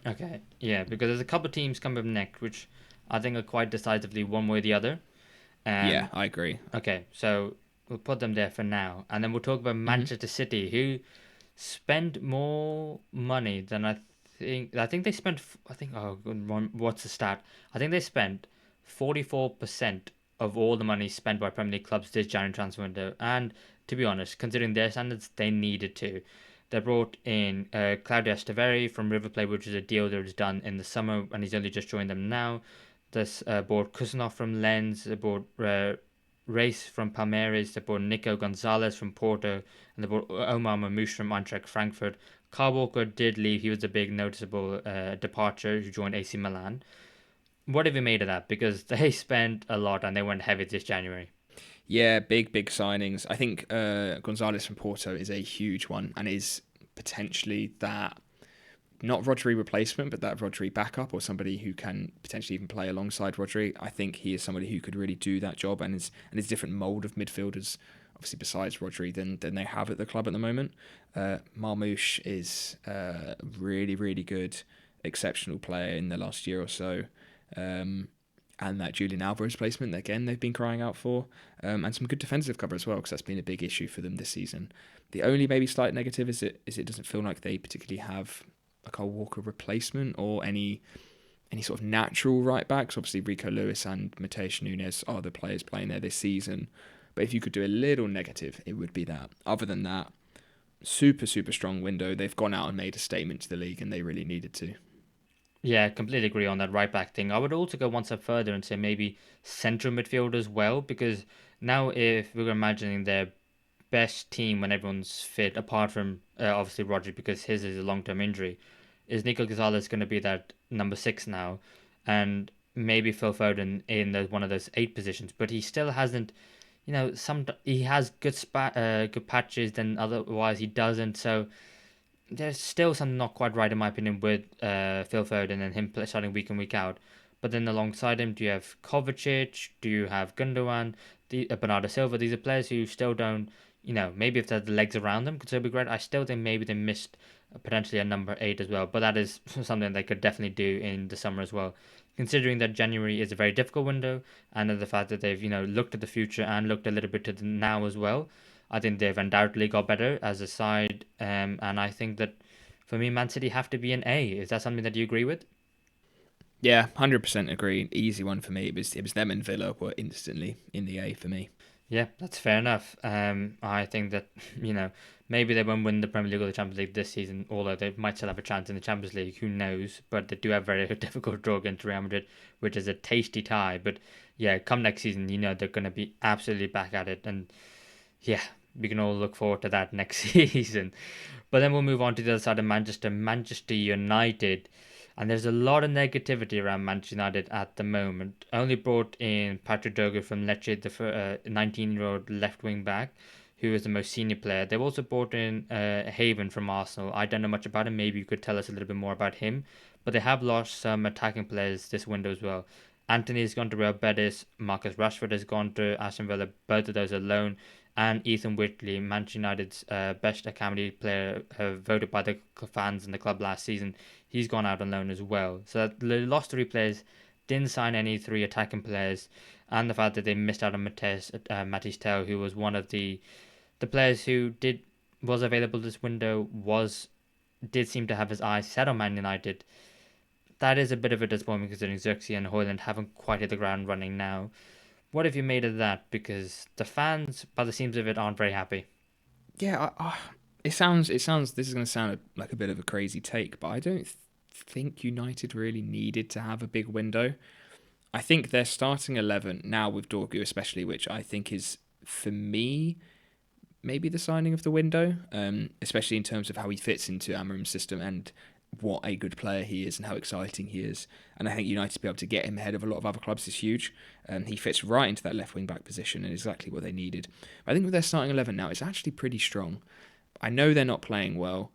Okay, yeah, because there's a couple of teams coming up next, which I think are quite decisively one way or the other. Yeah, Um, I agree. okay, so we'll put them there for now, and then we'll talk about Hmm. Manchester City, who spend more money than I think. I think they spent. I think. Oh, what's the stat? I think they spent 44% of all the money spent by Premier League clubs this January transfer window. And to be honest, considering their standards, they needed to. They brought in Claudio Echeverri from River Plate, which is a deal that was done in the summer, and he's only just joined them now. This bought Kusanov from Lens. They bought Race from Palmeiras. They bought Nico Gonzalez from Porto, and they bought Omar Mamouche from Eintracht Frankfurt. Kyle Walker did leave. He was a big noticeable departure who joined AC Milan. What have you made of that? Because they spent a lot and they went heavy this January. Yeah, big signings. I think Gonzalez from Porto is a huge one and is potentially that not Rodri replacement, but that Rodri backup or somebody who can potentially even play alongside Rodri. I think he is somebody who could really do that job and is a different mould of midfielders, obviously besides Rodri than they have at the club at the moment. Marmouche is a really good, exceptional player in the last year or so. Um, and that Julian Alvarez placement, again, they've been crying out for. And some good defensive cover as well, because that's been a big issue for them this season. The only maybe slight negative is it doesn't feel like they particularly have a Kyle Walker replacement or any sort of natural right backs. Obviously, Rico Lewis and Mateus Nunes are the players playing there this season. But if you could do a little negative, it would be that. Other than that, super strong window. They've gone out and made a statement to the league, and they really needed to. Yeah, completely agree on that right back thing. I would also go one step further and say maybe central midfield as well, because now if we're imagining their best team when everyone's fit, apart from obviously Rodri because his is a long term injury, is Nico Gonzalez going to be that number six now, and maybe Phil Foden in one of those eight positions, but he still hasn't. Some he has good patches, then otherwise he doesn't. So there's still something not quite right in my opinion with Phil Foden and him starting week in week out. But then alongside him, do you have Kovacic? Do you have Gundogan? Bernardo Silva? These are players who still don't. Maybe if they had the legs around them, could still be great. I still think maybe they missed potentially a number eight as well. But that is something they could definitely do in the summer as well. Considering that January is a very difficult window, and the fact that they've looked at the future and looked a little bit to the now as well, I think they've undoubtedly got better as a side, and I think that for me, Man City have to be an A. Is that something that you agree with? Yeah, 100% agree. Easy one for me. It was them and Villa were instantly in the A for me. Yeah, that's fair enough. I think that maybe they won't win the Premier League or the Champions League this season, although they might still have a chance in the Champions League. Who knows? But they do have a very difficult draw against Real Madrid, which is a tasty tie. But yeah, come next season, they're going to be absolutely back at it, and yeah, we can all look forward to that next season. But then we'll move on to the other side of Manchester United. And there's a lot of negativity around Manchester United at the moment. Only brought in Patrick Dogu from Lecce, the 19-year-old left wing back, who is the most senior player. They've also brought in Haven from Arsenal. I don't know much about him. Maybe you could tell us a little bit more about him. But they have lost some attacking players this window as well. Anthony has gone to Real Betis. Marcus Rashford has gone to Aston Villa. Both of those are loan, and Ethan Whitley, Manchester United's best academy player, voted by the fans in the club last season. He's gone out on loan as well. So they lost three players, didn't sign any three attacking players, and the fact that they missed out on Matisse Tell, who was one of the players who was available this window, did seem to have his eyes set on Man United. That is a bit of a disappointment considering Xerxes and Hoyland haven't quite hit the ground running now. What have you made of that? Because the fans, by the seams of it, aren't very happy. Yeah, it sounds. This is going to sound like a bit of a crazy take, but I don't think United really needed to have a big window. I think their starting 11 now with Dorgu especially, which I think is for me maybe the signing of the window, especially in terms of how he fits into Amarim's system and what a good player he is and how exciting he is. And I think United to be able to get him ahead of a lot of other clubs is huge. He fits right into that left wing back position and exactly what they needed. I think with their starting 11 now, it's actually pretty strong. I know they're not playing well,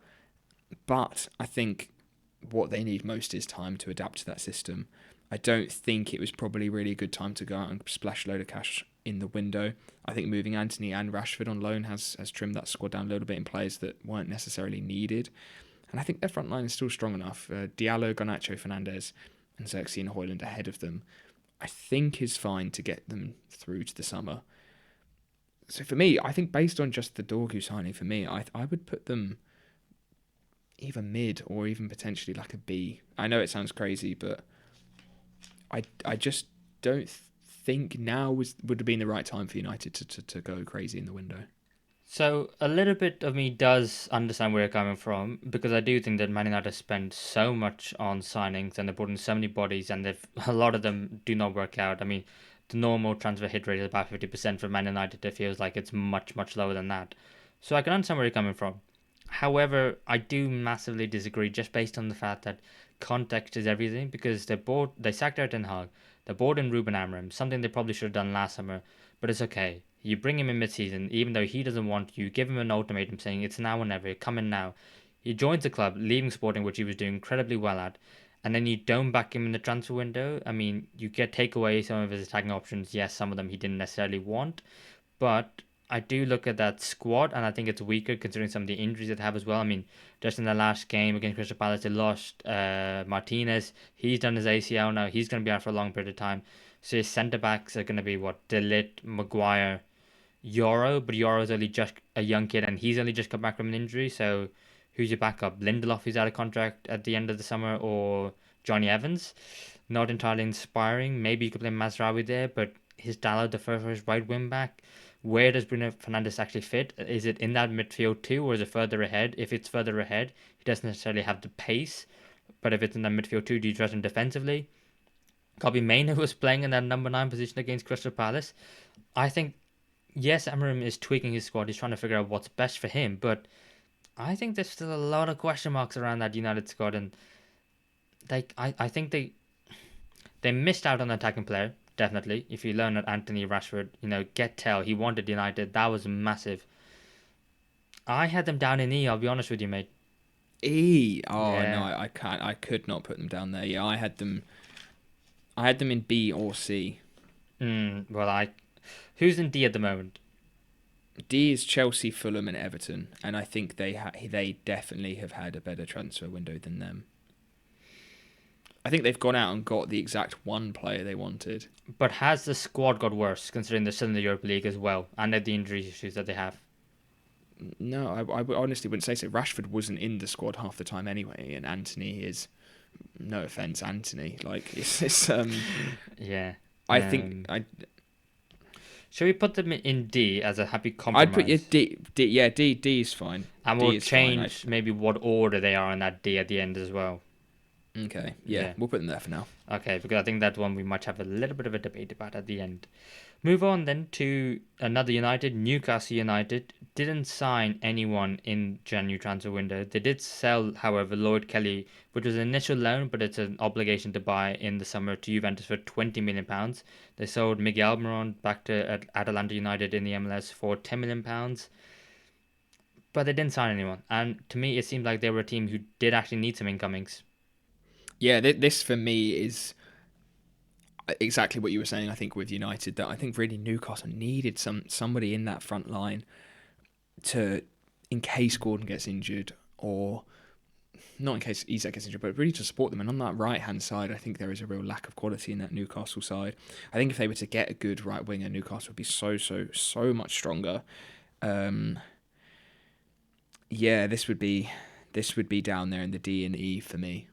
but I think what they need most is time to adapt to that system. I don't think it was probably really a good time to go out and splash a load of cash in the window. I think moving Anthony and Rashford on loan has trimmed that squad down a little bit in players that weren't necessarily needed. And I think their front line is still strong enough. Diallo, Garnacho, Fernandez, and Xerxes and Hoyland ahead of them, I think is fine to get them through to the summer. So for me, I think based on just the Dorgu signing, for me, I would put them either mid or even potentially like a B. I know it sounds crazy, but I just don't think now would have been the right time for United to go crazy in the window. So a little bit of me does understand where you're coming from because I do think that Man United spend so much on signings and they put in so many bodies and they've a lot of them do not work out. I mean, the normal transfer hit rate is about 50% for Man United. It feels like it's much lower than that. So I can understand where you're coming from. However, I do massively disagree just based on the fact that context is everything because they sacked Ten Hag, they bought in Ruben Amorim, something they probably should have done last summer, but it's okay. You bring him in mid-season, even though he doesn't want you. Give him an ultimatum saying it's now or never. Come in now. He joins the club, leaving Sporting, which he was doing incredibly well at, and then you don't back him in the transfer window. I mean, you take away some of his attacking options. Yes, some of them he didn't necessarily want, but I do look at that squad, and I think it's weaker considering some of the injuries they have as well. I mean, just in the last game against Crystal Palace, they lost Martinez. He's done his ACL now. He's going to be out for a long period of time. So his centre backs are going to be what Delit, Maguire, Euro, but Euro's only just a young kid and he's only just come back from an injury. So who's your backup? Lindelof, who's out of contract at the end of the summer, or Johnny Evans? Not entirely inspiring. Maybe you could play Mazraoui there, but his Dalot, the first right wing back. Where does Bruno Fernandes actually fit? Is it in that midfield too, or is it further ahead? If it's further ahead, he doesn't necessarily have the pace. But if it's in that midfield too, do you trust him defensively? Kobe Mainoo was playing in that number 9 position against Crystal Palace. I think yes, Amarim is tweaking his squad. He's trying to figure out what's best for him. But I think there's still a lot of question marks around that United squad, and I think they missed out on an attacking player. Definitely, if you learn that Anthony Rashford, get tell he wanted United, that was massive. I had them down in E. I'll be honest with you, mate. E. Oh no, Yeah. I can't. I could not put them down there. Yeah, I had them. I had them in B or C. Well, who's in D at the moment? D is Chelsea, Fulham, and Everton, and I think they definitely have had a better transfer window than them. I think they've gone out and got the exact one player they wanted. But has the squad got worse considering they're still in the Europa League as well and the injury issues that they have? No, I honestly wouldn't say so. Rashford wasn't in the squad half the time anyway, and Anthony is. No offense, Anthony. Like it's Yeah. I think I Shall we put them in D as a happy I'd put compromise? D is fine. And D we'll is fine. change maybe what order they are in that D at the end as well. Okay, yeah, Yeah. we'll put them there for now. Okay, because I think that's one we might have a little bit of a debate about at the end. Move on then to another United. Newcastle United didn't sign anyone in January transfer window. They did sell, however, Lloyd Kelly, which was an initial loan, but it's an obligation to buy in the summer to Juventus for £20 million. They sold Miguel Almiron back to Atalanta United in the MLS for £10 million. But they didn't sign anyone. And to me, it seemed like they were a team who did actually need some incomings. Yeah, this for me is exactly what you were saying. I think with United that I think really Newcastle needed somebody in that front line to, in case Gordon gets injured or not in case Isak gets injured, but really to support them. And on that right hand side, I think there is a real lack of quality in that Newcastle side. I think if they were to get a good right winger, Newcastle would be so much stronger. Yeah, this would be down there in the D and E for me.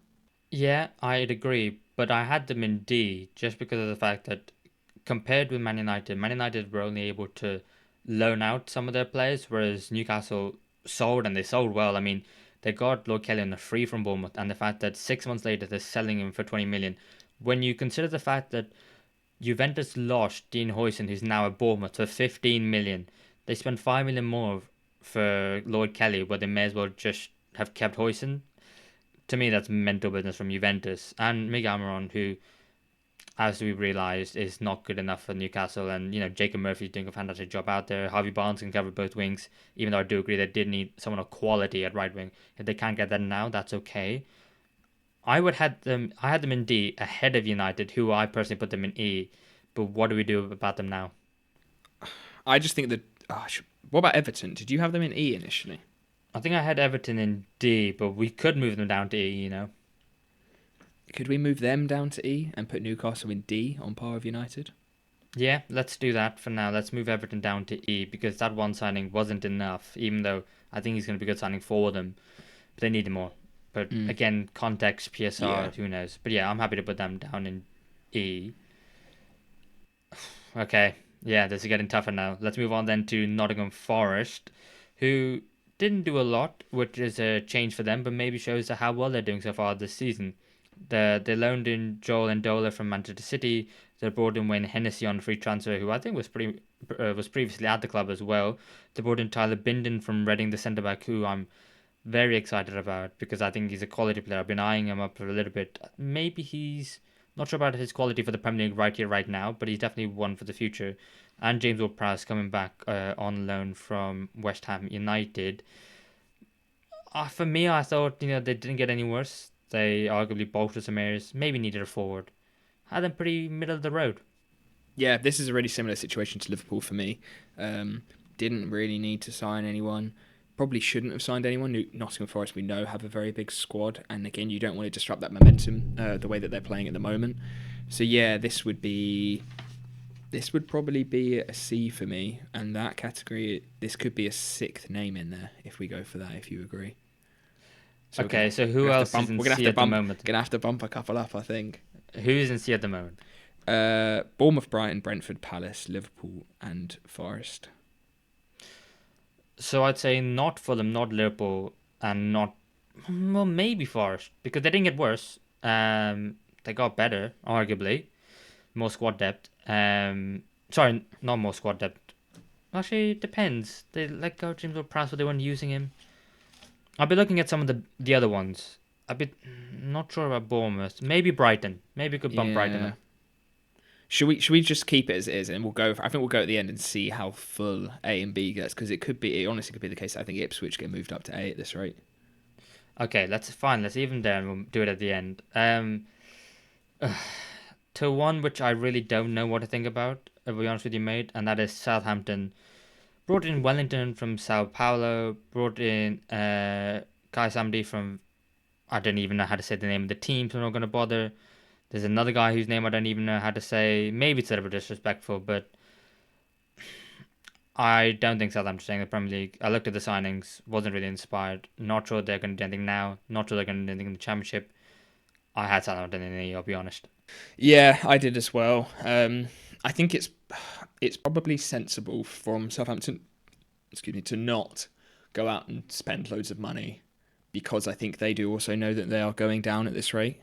Yeah, I'd agree, but I had them in D just because of the fact that compared with Man United were only able to loan out some of their players, whereas Newcastle sold, and they sold well. I mean, they got Lord Kelly on a free from Bournemouth, and the fact that 6 months later they're selling him for 20 million. When you consider the fact that Juventus lost Dean Huijsen, who's now at Bournemouth, for 15 million, they spent 5 million more for Lord Kelly, but they may as well just have kept Huijsen. To me, that's mental business from Juventus and Miguel Almiron, who, as we realised, is not good enough for Newcastle. And Jacob Murphy's doing a fantastic job out there. Harvey Barnes can cover both wings, even though I do agree they did need someone of quality at right wing. If they can't get that now, that's okay. I had them in D ahead of United, who I personally put them in E. But what do we do about them now? I just think that. What about Everton? Did you have them in E initially? I think I had Everton in D, but we could move them down to E. Could we move them down to E and put Newcastle in D on par with United? Yeah, let's do that for now. Let's move Everton down to E because that one signing wasn't enough, even though I think he's going to be a good signing for them. But they need more. But again, context, PSR, who knows. But yeah, I'm happy to put them down in E. Okay, yeah, this is getting tougher now. Let's move on then to Nottingham Forest, who didn't do a lot, which is a change for them, but maybe shows how well they're doing so far this season. They loaned in Joel and Dola from Manchester City. They brought in Wayne Hennessy on free transfer, who I think was previously at the club as well. They brought in Tyler Binden from Reading, the centre back, who I'm very excited about because I think he's a quality player. I've been eyeing him up for a little bit. Maybe he's not sure about his quality for the Premier League right here, right now, but he's definitely one for the future. And James Ward-Prowse coming back on loan from West Ham United. For me, I thought they didn't get any worse. They arguably bolstered some areas, maybe needed a forward. Had them pretty middle of the road. Yeah, this is a really similar situation to Liverpool for me. Didn't really need to sign anyone. Probably shouldn't have signed anyone. Nottingham Forest, we know, have a very big squad. And again, you don't want to disrupt that momentum the way that they're playing at the moment. So yeah, this would probably be a C for me. And that category, this could be a sixth name in there if we go for that, if you agree. So okay, so who else is in C at the moment? We're going to have to bump a couple up, I think. Who's in C at the moment? Bournemouth, Brighton, Brentford, Palace, Liverpool and Forest. So I'd say not Fulham, not Liverpool, and maybe Forest, because they didn't get worse. They got better, arguably. More squad depth. Sorry, not more squad depth. Actually, it depends. They let go James Ward-Prowse, but they weren't using him. I'll be looking at some of the other ones. I'll be not sure about Bournemouth. Maybe Brighton. Maybe we could bump Brighton up. Should we just keep it as it is, and I think we'll go at the end and see how full A and B gets, because it honestly could be the case that I think Ipswich get moved up to A at this rate. Okay, let's even there and we'll do it at the end. To one which I really don't know what to think about, to be honest with you, mate, and that is Southampton. Brought in Wellington from Sao Paulo, brought in Kai Samdi from, I don't even know how to say the name of the team, so I'm not going to bother. There's another guy whose name I don't even know how to say. Maybe it's a little bit disrespectful, but I don't think Southampton staying in the Premier League. I looked at the signings, wasn't really inspired. Not sure they're going to do anything now. Not sure they're going to do anything in the Championship. I had Southampton in the, I'll be honest. Yeah, I did as well. I think it's probably sensible from Southampton, to not go out and spend loads of money, because I think they do also know that they are going down at this rate.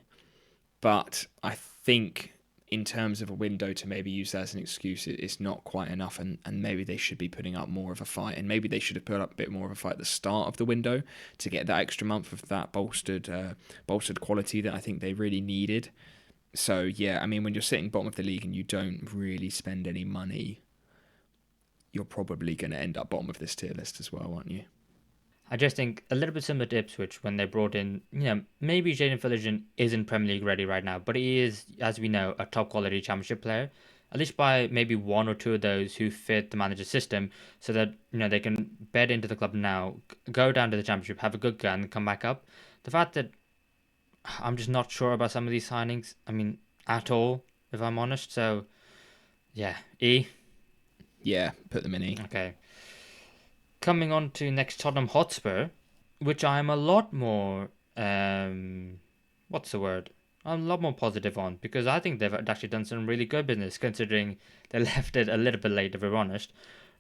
But I think in terms of a window to maybe use that as an excuse, it's not quite enough, and maybe they should be putting up more of a fight, and maybe they should have put up a bit more of a fight at the start of the window to get that extra month of that bolstered quality that I think they really needed. So yeah, I mean, when you're sitting bottom of the league and you don't really spend any money, you're probably going to end up bottom of this tier list as well, aren't you? I just think a little bit similar to Ipswich when they brought in, maybe Jaden Philligan isn't Premier League ready right now, but he is, as we know, a top quality Championship player. At least by maybe one or two of those who fit the manager's system, so that they can bed into the club now, go down to the Championship, have a good go, and come back up. The fact that I'm just not sure about some of these signings, I mean, at all, if I'm honest. So, yeah, E. Yeah, put them in E. Okay. Coming on to next Tottenham Hotspur, which I'm a lot more, what's the word? I'm a lot more positive on because I think they've actually done some really good business considering they left it a little bit late, if we're honest.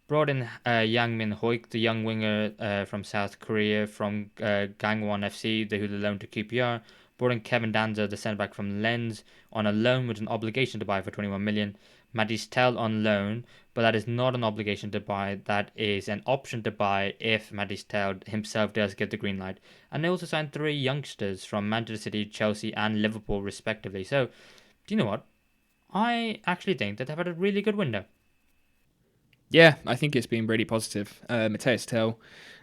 Brought in Yang Min Hoik, the young winger from South Korea from Gangwon FC, who they loaned to QPR. Brought in Kevin Danzo, the centre back from Lens, on a loan with an obligation to buy for 21 million. Matisse Tell on loan, but that is not an obligation to buy. That is an option to buy if Matisse Tell himself does get the green light. And they also signed three youngsters from Manchester City, Chelsea, and Liverpool, respectively. So, do you know what? I actually think that they've had a really good window. Yeah, I think it's been really positive. Mateus Tell,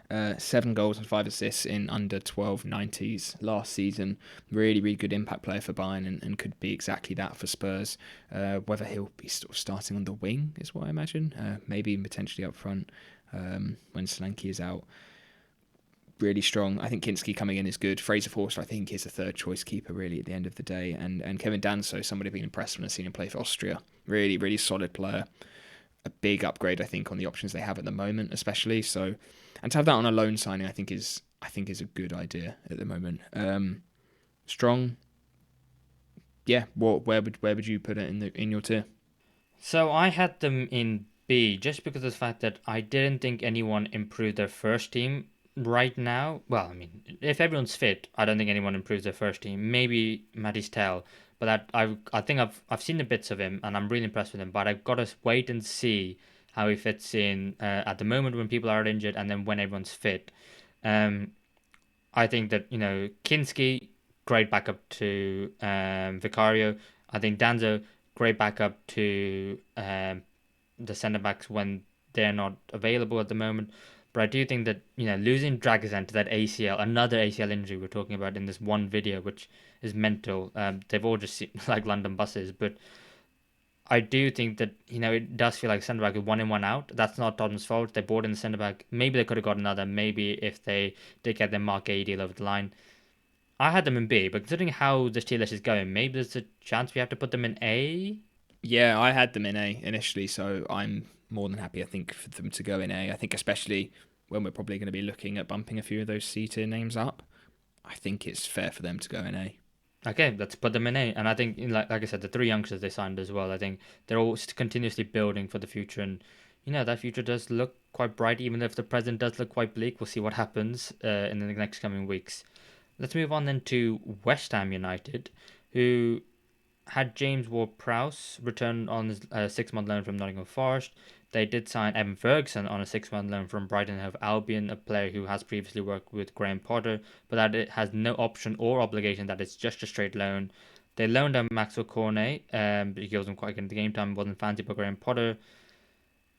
7 goals and 5 assists in under 12 90s last season. Really, really good impact player for Bayern and could be exactly that for Spurs. Whether he'll be sort of starting on the wing is what I imagine. Maybe potentially up front when Solanke is out. Really strong. I think Kinski coming in is good. Fraser Forster, I think, is a third choice keeper really at the end of the day. And Kevin Danso, somebody I've been impressed when I've seen him play for Austria. Really, really solid player. A big upgrade, I think, on the options they have at the moment, especially. So, and to have that on a loan signing, I think is a good idea at the moment. Strong, yeah. Where would you put it in your tier? So I had them in B just because of the fact that I didn't think anyone improved their first team right now. Well, I mean, if everyone's fit, I don't think anyone improves their first team. Maybe Matty Tell, but I think I've seen the bits of him and I'm really impressed with him. But I've got to wait and see how he fits in at the moment when people are injured and then when everyone's fit. Um, I think that Kinski, great backup to Vicario. I think Danzo, great backup to the centre backs when they're not available at the moment. But I do think that losing Dragosan to that ACL, another ACL injury we're talking about in this one video, which is mental. They've all just seemed like London buses, but I do think that it does feel like centre back is one in, one out. That's not Tottenham's fault. They brought in the centre back. Maybe they could have got another. Maybe if they did get their Mark A deal over the line. I had them in B, but considering how the tier list is going, maybe there's a chance we have to put them in A. Yeah, I had them in A initially, so I'm more than happy, I think, for them to go in A. I think especially when we're probably going to be looking at bumping a few of those C tier names up, I think it's fair for them to go in A. Okay, let's put them in A. And I think, like I said, the three youngsters they signed as well. I think they're all continuously building for the future, and that future does look quite bright, even if the present does look quite bleak. We'll see what happens in the next coming weeks. Let's move on then to West Ham United, who had James Ward-Prowse return on his 6-month loan from Nottingham Forest. They did sign Evan Ferguson on a 6-month loan from Brighton and Hove Albion, a player who has previously worked with Graham Potter, but that it has no option or obligation, that it's just a straight loan. They loaned out Maxwell Cornet, he wasn't quite getting the game time, wasn't fancied by Graham Potter.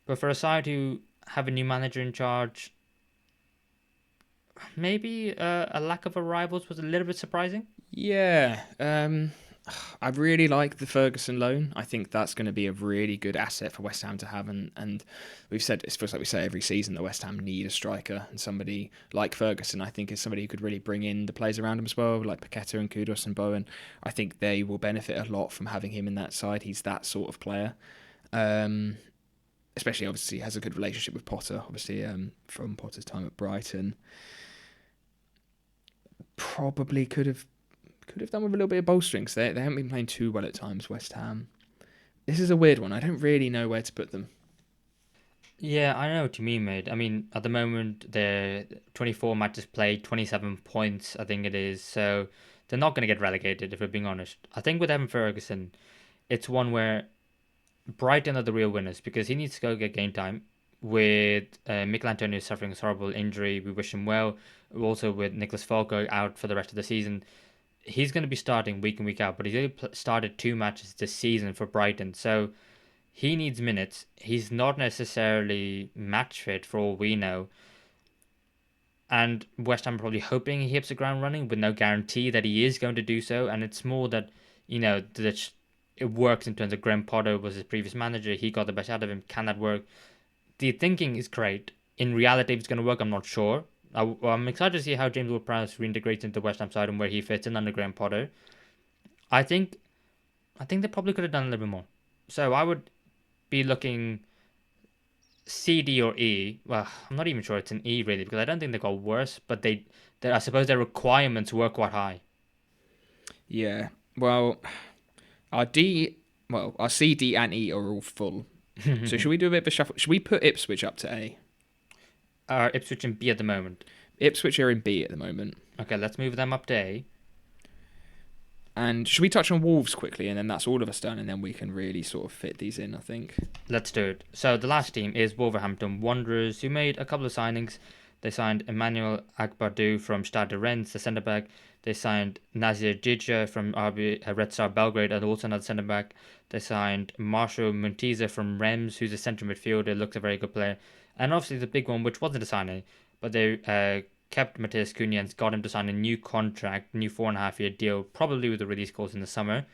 But for a side who have a new manager in charge, maybe a lack of arrivals was a little bit surprising. Yeah, I really like the Ferguson loan. I think that's going to be a really good asset for West Ham to have, and we've said it feels like we say every season that West Ham need a striker, and somebody like Ferguson, I think, is somebody who could really bring in the players around him as well, like Paqueta and Kudos and Bowen. I think they will benefit a lot from having him in that side. He's that sort of player. Um, Especially, obviously, has a good relationship with Potter. Obviously, from Potter's time at Brighton, probably could have done with a little bit of bolstering. Cause they haven't been playing too well at times. West Ham. This is a weird one. I don't really know where to put them. Yeah, I know what you mean, mate. I mean, at the moment, they're 24 matches played, 27 points, I think it is. So they're not going to get relegated, if we're being honest. I think with Evan Ferguson, it's one where Brighton are the real winners because he needs to go get game time. With Mikel Antonio suffering a horrible injury, we wish him well. Also, with Nicholas Falco out for the rest of the season, he's going to be starting week in, week out, but he's only started 2 matches this season for Brighton. So he needs minutes. He's not necessarily match fit for all we know. And West Ham are probably hoping he hits the ground running with no guarantee that he is going to do so. And it's more that, that it works in terms of Graham Potter was his previous manager. He got the best out of him. Can that work? The thinking is great. In reality, if it's going to work, I'm not sure. I'm excited to see how James Ward-Prowse reintegrates into the West Ham side and where he fits in under Graham Potter. I think I think they probably could have done a little bit more. So I would be looking C, D, or E. Well, I'm not even sure it's an E really because I don't think they got worse, but I suppose their requirements were quite high. Yeah. Well, our D, our C, D, and E are all full. So should we do a bit of a shuffle? Should we put Ipswich up to A? Are Ipswich in B at the moment? Ipswich are in B at the moment. Okay, let's move them up to A. And should we touch on Wolves quickly, and then that's all of us done, and then we can really sort of fit these in, I think. Let's do it. So the last team is Wolverhampton Wanderers, who made a couple of signings. They signed Emmanuel Agbadou from Stade Rennes, the centre-back. They signed Nazir Djidja from Red Star Belgrade, and also another centre-back. They signed Marshall Muntiza from Reims, who's a centre midfielder, looks a very good player. And obviously the big one, which wasn't a signing, but they kept Matheus Cunha and got him to sign a new contract, new 4.5-year deal, probably with a release clause in the summer.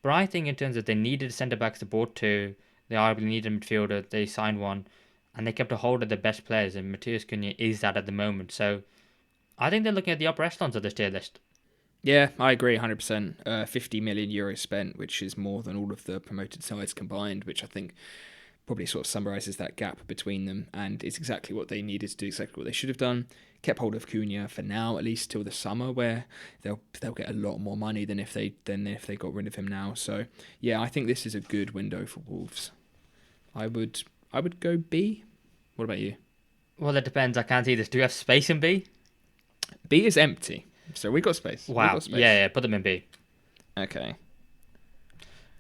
But I think in terms of they needed centre-back support too, they arguably needed a midfielder, they signed one, and they kept a hold of the best players, and Matheus Cunha is that at the moment. So I think they're looking at the upper echelons of this tier list. Yeah, I agree 100%. 50 million euros spent, which is more than all of the promoted sides combined, which I think probably sort of summarises that gap between them, and it's exactly what they needed to do, exactly what they should have done. Kept hold of Cunha for now, at least till the summer, where they'll get a lot more money than if they got rid of him now. So yeah, I think this is a good window for Wolves. I would go B. What about you? Well, it depends. I can't see this. Do you have space in B? B is empty, so we got space. Wow. Got space. Yeah, put them in B. Okay.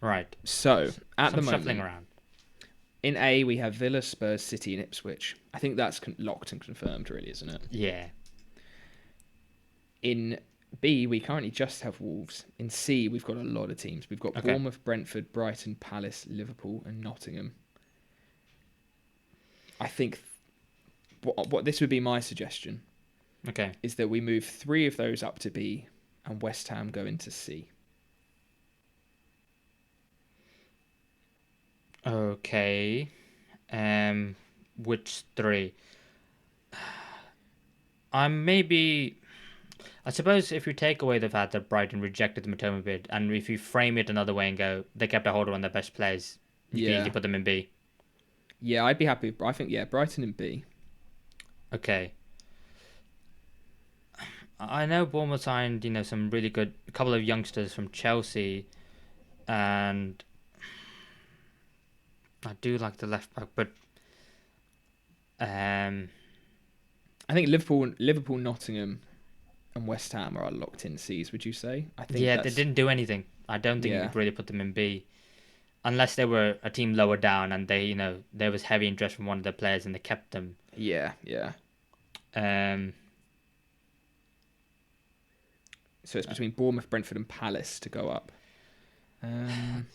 Right. So at the moment, shuffling around. In A, we have Villa, Spurs, City, and Ipswich. I think that's locked and confirmed, really, isn't it? Yeah. In B, we currently just have Wolves. In C, we've got a lot of teams. We've got Bournemouth, Brentford, Brighton, Palace, Liverpool, and Nottingham. I think what this would be my suggestion. Okay. Is that we move 3 of those up to B, and West Ham go into C. Okay. Which 3? I suppose if you take away the fact that Brighton rejected the Matoma bid, and if you frame it another way and go, they kept a hold on their best players, you can easily put them in B. Yeah, I'd be happy. I think, Brighton in B. Okay. I know Bournemouth signed, some really good, a couple of youngsters from Chelsea, and I do like the left back, but I think Liverpool, Nottingham, and West Ham are locked in C's. Would you say? I think. Yeah, they didn't do anything. I don't think you could really put them in B, unless they were a team lower down and they, there was heavy interest from one of their players and they kept them. Yeah. So it's between Bournemouth, Brentford, and Palace to go up.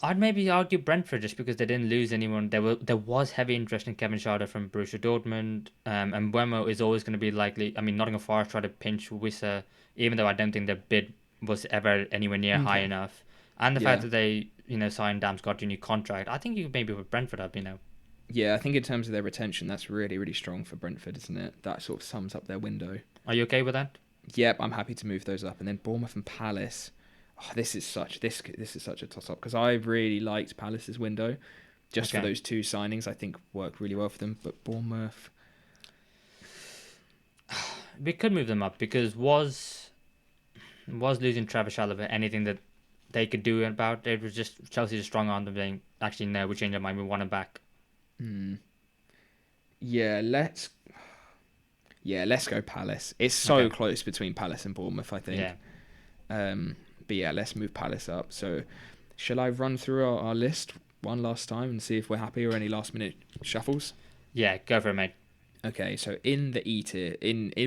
I'd maybe argue Brentford just because they didn't lose anyone. There was heavy interest in Kevin Schade from Borussia Dortmund, and Buemo is always going to be likely. I mean, Nottingham Forest tried to pinch Wissa, even though I don't think their bid was ever anywhere near high enough. And the fact that they, signed Damsgaard to a new contract, I think you could maybe put Brentford up. Yeah, I think in terms of their retention, that's really, really strong for Brentford, isn't it? That sort of sums up their window. Are you okay with that? Yep, I'm happy to move those up, and then Bournemouth and Palace. Oh, this is such a toss up because I really liked Palace's window, just for those 2 signings. I think worked really well for them. But Bournemouth, we could move them up because was losing Travis Chalobah anything that they could do about it? Was just Chelsea just strong on them saying, actually no, we changed our mind, we want him back. Yeah, let's go Palace. It's so close between Palace and Bournemouth, I think. Yeah. But yeah, let's move Palace up. So, shall I run through our list one last time and see if we're happy or any last minute shuffles? Yeah, go for it, mate. Okay, so in the E tier,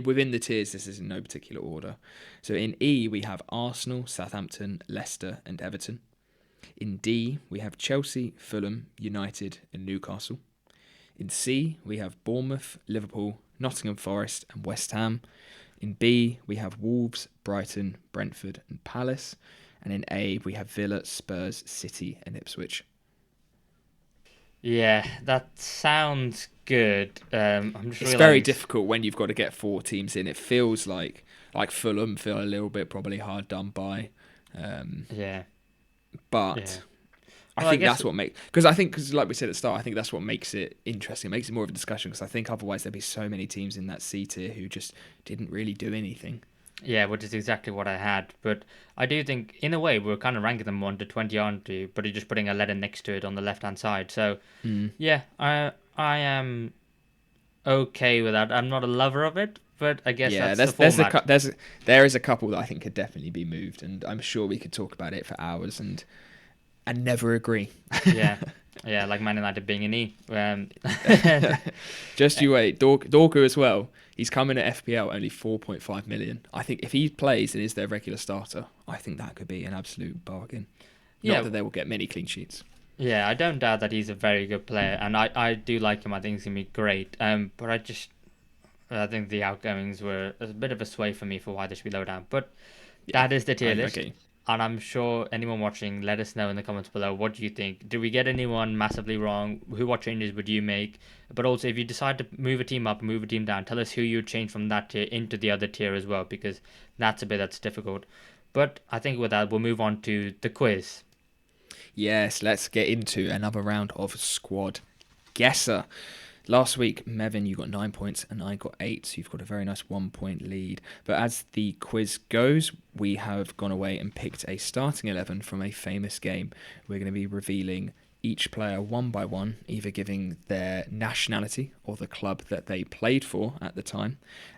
within the tiers, this is in no particular order. So in E, we have Arsenal, Southampton, Leicester, and Everton. In D, we have Chelsea, Fulham, United, and Newcastle. In C, we have Bournemouth, Liverpool, Nottingham Forest, and West Ham. In B, we have Wolves, Brighton, Brentford, and Palace. And in A, we have Villa, Spurs, City, and Ipswich. Yeah, that sounds good. It's very difficult when you've got to get 4 teams in. It feels like Fulham feel a little bit probably hard done by. But I think that's what makes... Because like we said at the start, I think that's what makes it interesting. It makes it more of a discussion because I think otherwise there'd be so many teams in that C tier who just didn't really do anything. Yeah, which is exactly what I had. But I do think, in a way, we're kind of ranking them 1 to 20, aren't we? But you're just putting a letter next to it on the left hand side. So, Mm. yeah, I am okay with that. I'm not a lover of it, but I guess Yeah, that's the format. there is a couple that I think could definitely be moved, and I'm sure we could talk about it for hours and never agree. Yeah, yeah, like Man United being an E. Just you wait, Dorgu as well. He's coming at FPL only 4.5 million. I think if he plays and is their regular starter, I think that could be an absolute bargain. Not yeah, that they will get many clean sheets. yeah, I don't doubt that he's a very good player, and I do like him. I think he's gonna be great. But I think the outgoings were a bit of a sway for me for why they should be low down. But Yeah, that is the tier I list. okay. And I'm sure anyone watching, let us know in the comments below. What do you think? Did we get anyone massively wrong? What changes would you make? But also, if you decide to move a team up, move a team down, tell us who you would change from that tier into the other tier as well, because that's a bit that's difficult. But I think with that, we'll move on to the quiz. Yes, let's get into another round of squad guesser. Last week, Mevin, you got 9 points and I got 8, so you've got a very nice 1 point lead. But as the quiz goes, we have gone away and picked a starting 11 from a famous game. We're going to be revealing each player one by one, either giving their nationality or the club that they played for at the time.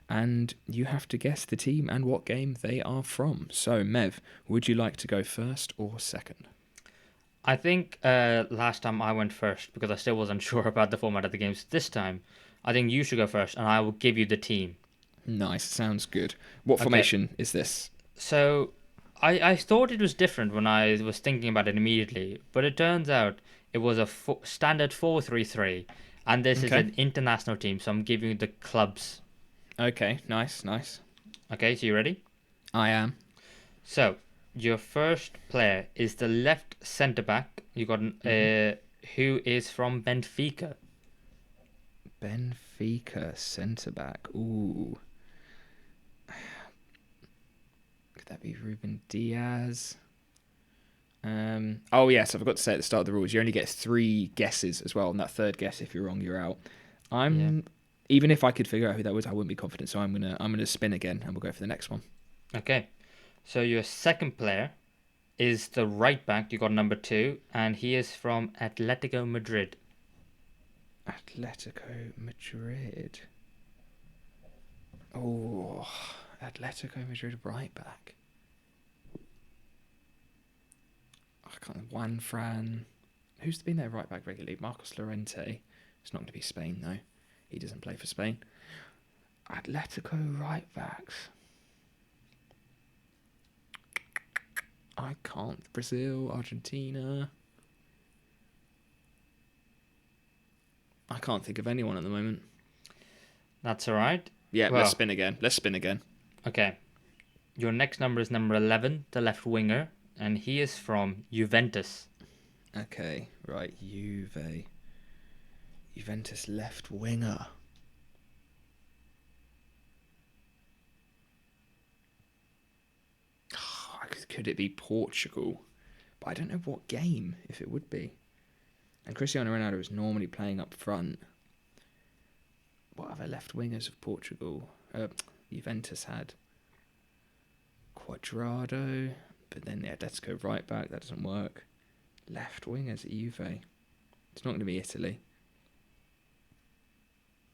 And you have to guess the team and what game they are from. So, Mev, would you like to go first or second? I think last time I went first because I still wasn't sure about the format of the games. This time, I think you should go first, and I will give you the team. Nice, sounds good. What Okay. formation is this? So I thought it was different when I was thinking about it immediately, but it turns out it was a standard 4-3-3, and this is Okay. an international team, so I'm giving you the clubs. Okay, nice, nice. Okay, so you ready? I am. So your first player is the left centre back. You got Hmm. who is from Benfica. Benfica centre back. Ooh, could that be Ruben Diaz? Oh yes, I forgot to say at the start of the rules. You only get 3 guesses as well. On that third guess, if you're wrong, you're out. Yeah. I'm even if I could figure out who that was, I wouldn't be confident. So I'm gonna spin again, and we'll go for the next one. Okay. So your second player is the right back. You got number 2, and he is from Atletico Madrid. Atletico Madrid. Oh, Atletico Madrid right back. I can't. Juan Fran. Who's been their right back regularly? Marcos Llorente. It's not going to be Spain though. He doesn't play for Spain. Atletico right backs. I can't. Brazil, Argentina. I can't think of anyone at the moment. That's all right. Yeah, let's Well, spin again. Let's spin again. okay. Your next number is number 11, the left winger, and he is from Juventus. Okay, right. Juventus left winger. Could it be Portugal? But I don't know what game, if it would be. And Cristiano Ronaldo is normally playing up front. What other left wingers of Portugal? Juventus had Quadrado, but then the Atletico right back, that doesn't work. Left wingers at Juve. It's not going to be Italy.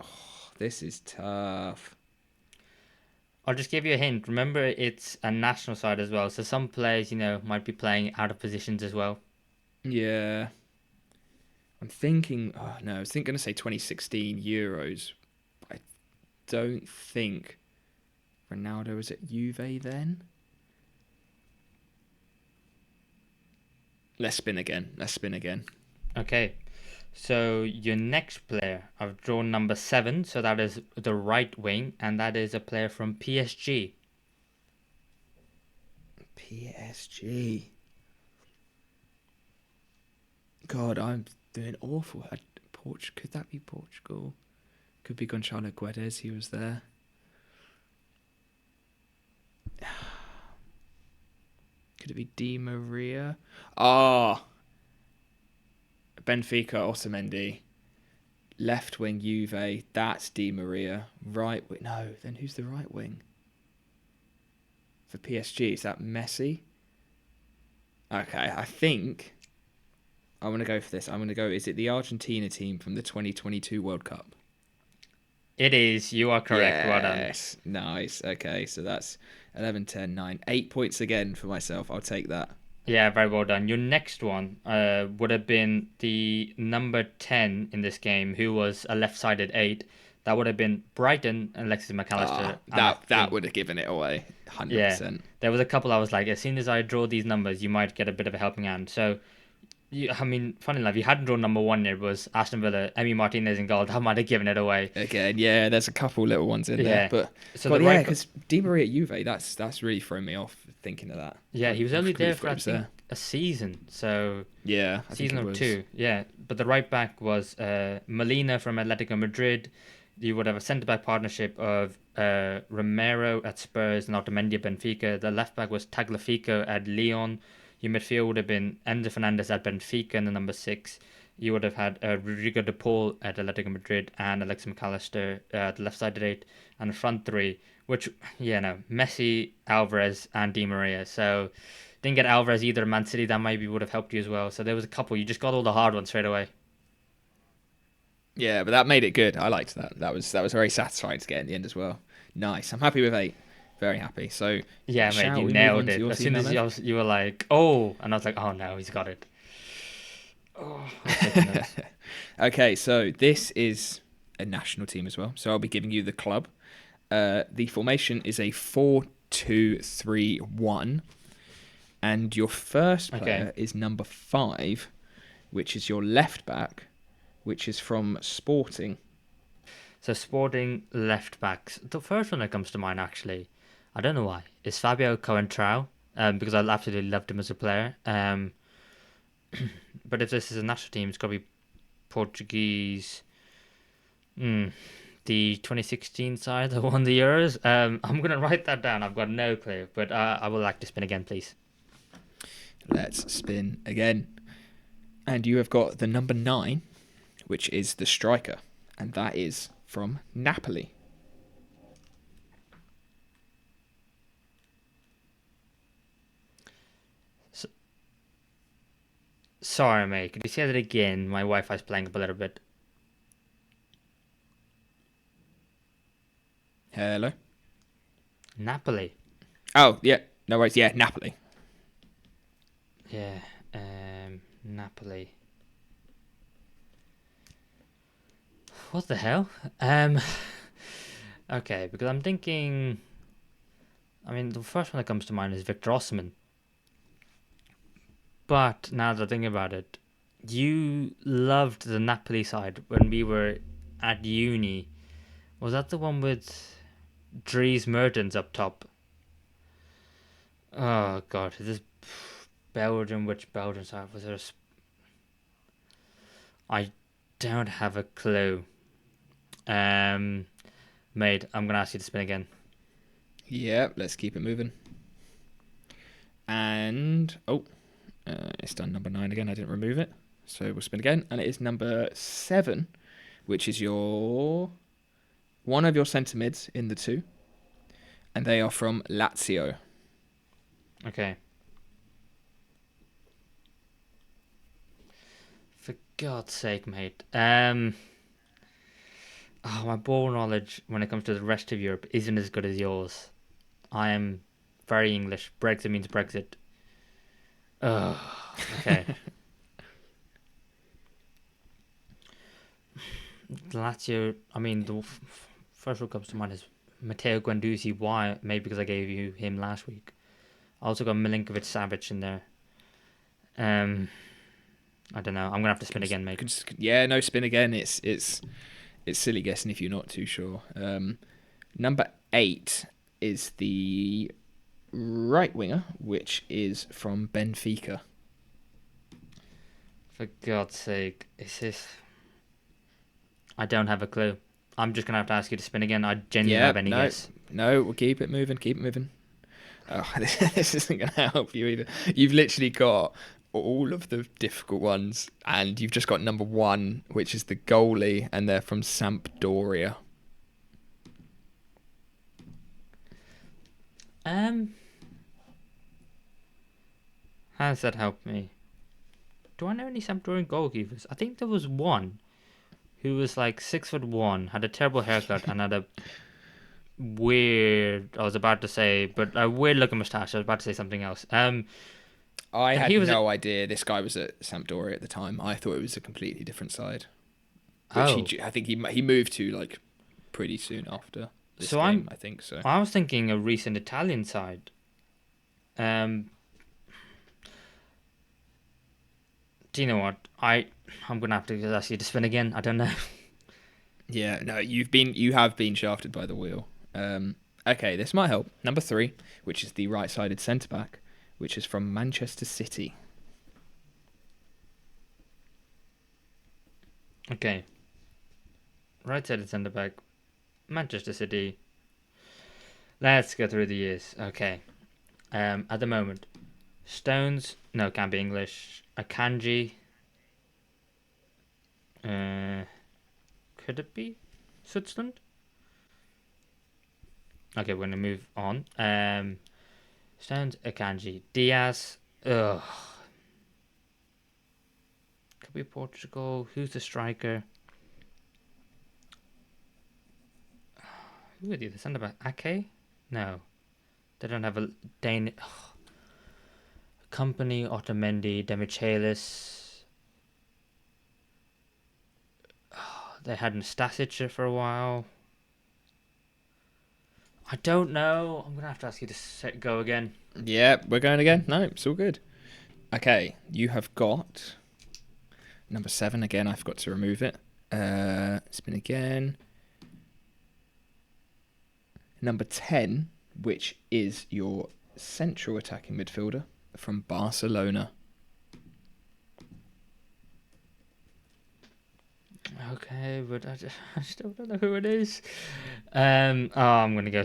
Oh, this is tough. I'll just give you a hint. Remember, it's a national side as well, so some players, might be playing out of positions as well. Yeah. I'm thinking, oh no, I was going to say 2016 Euros. I don't think Ronaldo was at Juve then. Let's spin again. Let's spin again. Okay. So your next player, I've drawn number 7, so that is the right wing, and that is a player from PSG. PSG. God, I'm doing awful. Could that be Portugal? Could be Gonçalo Guedes. He was there. Could it be Di Maria? Ah, Benfica, Otamendi. Left wing Juve. That's Di Maria. Right wing. No, then who's the right wing? for PSG. Is that Messi? Okay, I think I want to go for this. I'm going to go. Is it the Argentina team from the 2022 World Cup? It is. You are correct. Well done. Yes, nice. Okay, so that's 11, 10, 9. 8 points again for myself. I'll take that. Yeah, very well done. Your next one would have been the number 10 in this game, who was a left-sided 8. That would have been Brighton and Alexis McAllister. That would have given it away, 100%. Yeah, there was a couple I was like, as soon as I draw these numbers, you might get a bit of a helping hand. So, I mean, funny enough, you hadn't drawn number 1 there, was Aston Villa, Emi Martinez in goal. That might have given it away. Again, yeah, there's a couple little ones in there. But so because Di Maria at Juve, that's really thrown me off thinking of that. Yeah, he was only there for, I think, a season. So, yeah, season or 2. Yeah, but the right back was Molina from Atletico Madrid. You would have a centre-back partnership of Romero at Spurs and Otamendi at Benfica. The left-back was Tagliafico at Lyon. Your midfield would have been Enzo Fernandez at Benfica in the number 6. You would have had Rodrigo de Paul at Atletico Madrid and Alexis McAllister at the left-sided 8. And the front 3, which, Messi, Alvarez and Di Maria. So, didn't get Alvarez either. Man City, that maybe would have helped you as well. So there was a couple. You just got all the hard ones straight away. Yeah, but that made it good. I liked that. That was very satisfying to get in the end as well. Nice. I'm happy with 8. Very happy. So yeah, mate, you nailed it. As soon as you were like, oh, and I was like, oh no, he's got it. Oh, okay, so this is a national team as well. So I'll be giving you the club. The formation is a 4-2-3-1, and your first player is number 5, which is your left back, which is from Sporting. So Sporting left backs. The first one that comes to mind, actually, I don't know why, is Fabio Coentrão, because I absolutely loved him as a player. But if this is a national team, it's got to be Portuguese. The 2016 side that won the Euros. I'm going to write that down. I've got no clue, but I would like to spin again, please. Let's spin again. And you have got the number 9, which is the striker, and that is from Napoli. Sorry, mate. Could you say that again? My Wi-Fi's playing up a little bit. Hello? Napoli. Oh, yeah. No worries. Yeah, Napoli. Yeah, Napoli. What the hell? Okay, because I'm thinking... I mean, the first one that comes to mind is Victor Osimhen. But now that I think about it, you loved the Napoli side when we were at uni. Was that the one with Dries Mertens up top? Oh god, is this Belgium? Which Belgian side was there? I don't have a clue. Mate, I'm gonna ask you to spin again. Yeah, let's keep it moving. And it's done number 9 again. I didn't remove it, so we'll spin again. And it is number 7, which is one of your centre mids in the 2, and they are from Lazio. Okay. For God's sake, mate. My ball knowledge when it comes to the rest of Europe isn't as good as yours. I am very English. Brexit means Brexit. Okay. Lazio, I mean, the first one comes to mind is Matteo Guendouzi. Why? Maybe because I gave you him last week. I also got Milinkovic Savic in there. I don't know. I'm going to have to spin again, mate. Yeah, no, spin again. It's silly guessing if you're not too sure. Number 8 is the right winger, which is from Benfica. For God's sake, is this... I don't have a clue. I'm just going to have to ask you to spin again. I genuinely have any guess. No, we'll keep it moving. Oh, this isn't going to help you either. You've literally got all of the difficult ones, and you've just got number 1, which is the goalie, and they're from Sampdoria. How does that help me? Do I know any Sampdorian goalkeepers? I think there was one who was like 6'1", had a terrible haircut, and had a weird. I was about to say, but a weird looking moustache. I was about to say something else. I He had was. no idea this guy was at Sampdoria at the time. I thought it was a completely different side, which Oh, I think he moved to like pretty soon after this so game. I think so. I was thinking a recent Italian side. Um, do you know what? I'm gonna have to ask you to spin again. I don't know. Yeah, no, you have been shafted by the wheel. Okay, this might help. Number 3, which is the right-sided centre back, which is from Manchester City. Okay. Right-sided centre back, Manchester City. Let's go through the years. Okay. At the moment, Stones. No, can't be English. Akanji. Could it be Switzerland? Okay, we're gonna move on. Stones, Akanji, Diaz. Ugh. Could be Portugal. Who's the striker? Who are the other centre back? Ake? No, they don't have a Dane. Company, Otamendi, Demichelis. They had Nastasic for a while. I don't know. I'm gonna have to ask you to go again. Yeah, we're going again. No, it's all good. Okay, you have got number 7 again. I forgot to remove it. Spin again. Number 10, which is your central attacking midfielder from Barcelona. Okay, but I still don't know who it is. I'm gonna go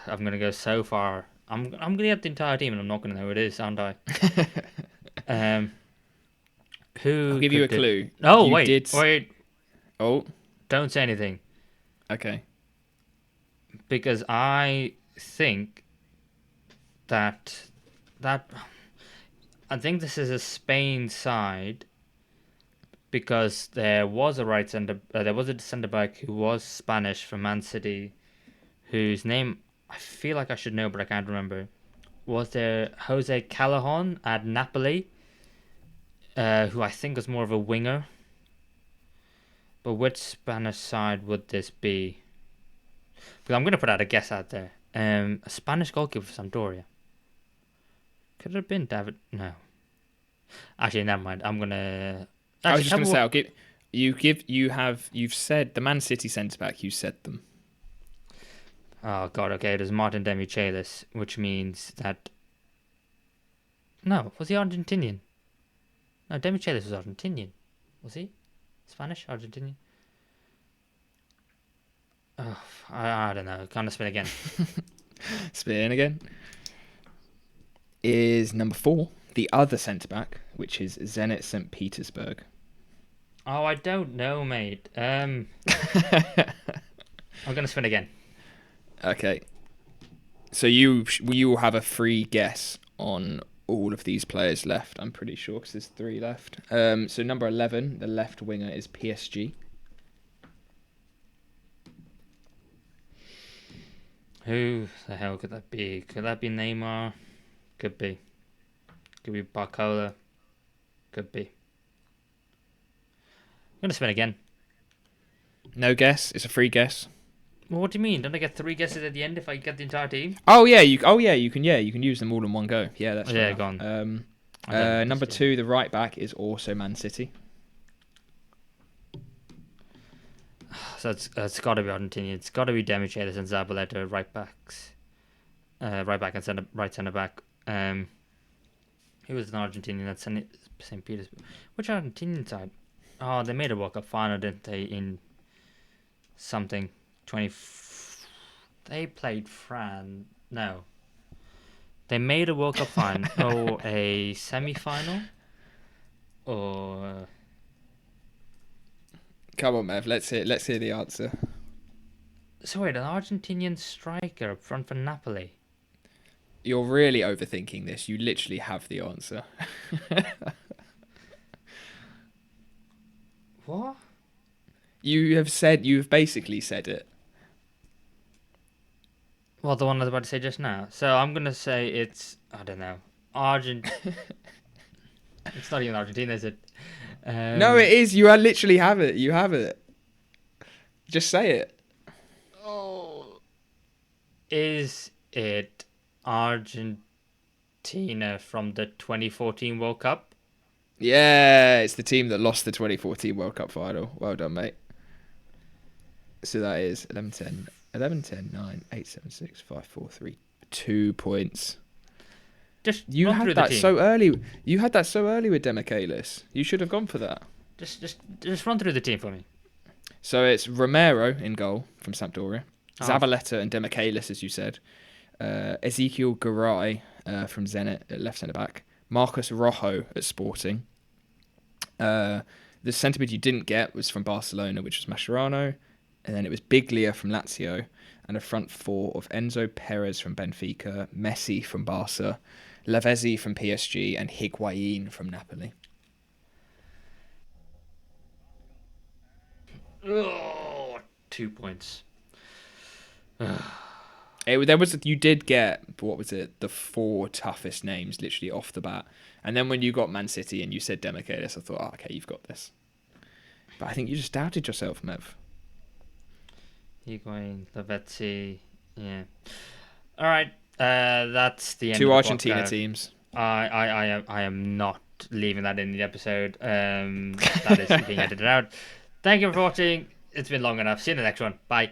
I'm gonna go so far. I'm gonna get the entire team, and I'm not gonna know who it is, aren't I? Um, I'll who give you a could clue. Oh, You wait, did. wait! Oh, Don't say anything, okay. because I think that that I think this is a Spain side, because there was a centre back who was Spanish from Man City, whose name I feel like I should know, but I can't remember. Was there Jose Callahan at Napoli, who I think was more of a winger? But which Spanish side would this be? Because I'm going to put out a guess out there. A Spanish goalkeeper for Sampdoria. Could it have been David? No. Actually, never mind. I'm gonna. I was Actually, just tell going me to say, what. you've said the Man City centre back. You said them. Oh god. Okay, it is Martin Demichelis, which means that. No, was he Argentinian? No, Demichelis was Argentinian. Was he? Spanish? Argentinian? Oh, I don't know. Kind of spin again. Spin again. Is number 4, the other centre back, which is Zenit St. Petersburg. Oh, I don't know, mate. I'm gonna spin again. Okay. So you will have a free guess on all of these players left. I'm pretty sure because there's 3 left. So number 11, the left winger, is PSG. Who the hell could that be? Could that be Neymar? Could be. Could be Barcola. Could be. I'm gonna spin again. No guess. It's a free guess. Well, what do you mean? Don't I get 3 guesses at the end if I get the entire team? Oh yeah, you can use them all in one go. Yeah, that's Yeah, fair go enough. on. I don't know Number this 2, the right back, is also Man City. So it's got to be Argentinian. It's got to be Demichelis and Zabaleta, right backs. Right back and right centre back. Who was an Argentinian at St. Petersburg? Which Argentinian side? Oh, they made a World Cup final, didn't they? In something 20. They played France. No, they made a World Cup final. Oh, a semi-final. Or Come on, Mev. Let's hear the answer. so wait, an Argentinian striker up front for Napoli. You're really overthinking this. You literally have the answer. What? You've basically said it. Well, the one I was about to say just now. So I'm gonna say it's, I don't know, Argent. It's not even Argentina, is it? No, it Um, is. You literally have it. You have it. Just say it. oh, is it Argentina from the 2014 World Cup? Yeah, it's the team that lost the 2014 World Cup final. Well done, mate. So that is 11-10, 11-10, 9, 8, 7, 6, 5, 4, 3, 2 points. Just You run through had the that team. so early. You had that so early with Demichelis. You should have gone for that. Just run through the team for me. So it's Romero in goal from Sampdoria, Oh, Zabaleta and Demichelis, as you said. Ezekiel Garay from Zenit at left centre back. Marcus Rojo at Sporting. The centre mid you didn't get was from Barcelona, which was Mascherano. And then it was Biglia from Lazio. And a front four of Enzo Perez from Benfica, Messi from Barca, Lavezzi from PSG, and Higuain from Napoli. oh, 2 points. You did get, what was it, the four toughest names literally off the bat. And then when you got Man City and you said Demichelis, I thought, oh, okay, you've got this. But I think you just doubted yourself, Mev. Higuain, Lavezzi, yeah. All right, that's the end of Two the Argentina podcast. teams. I am not leaving that in the episode. That is being edited out. Thank you for watching. It's been long enough. See you in the next one. Bye.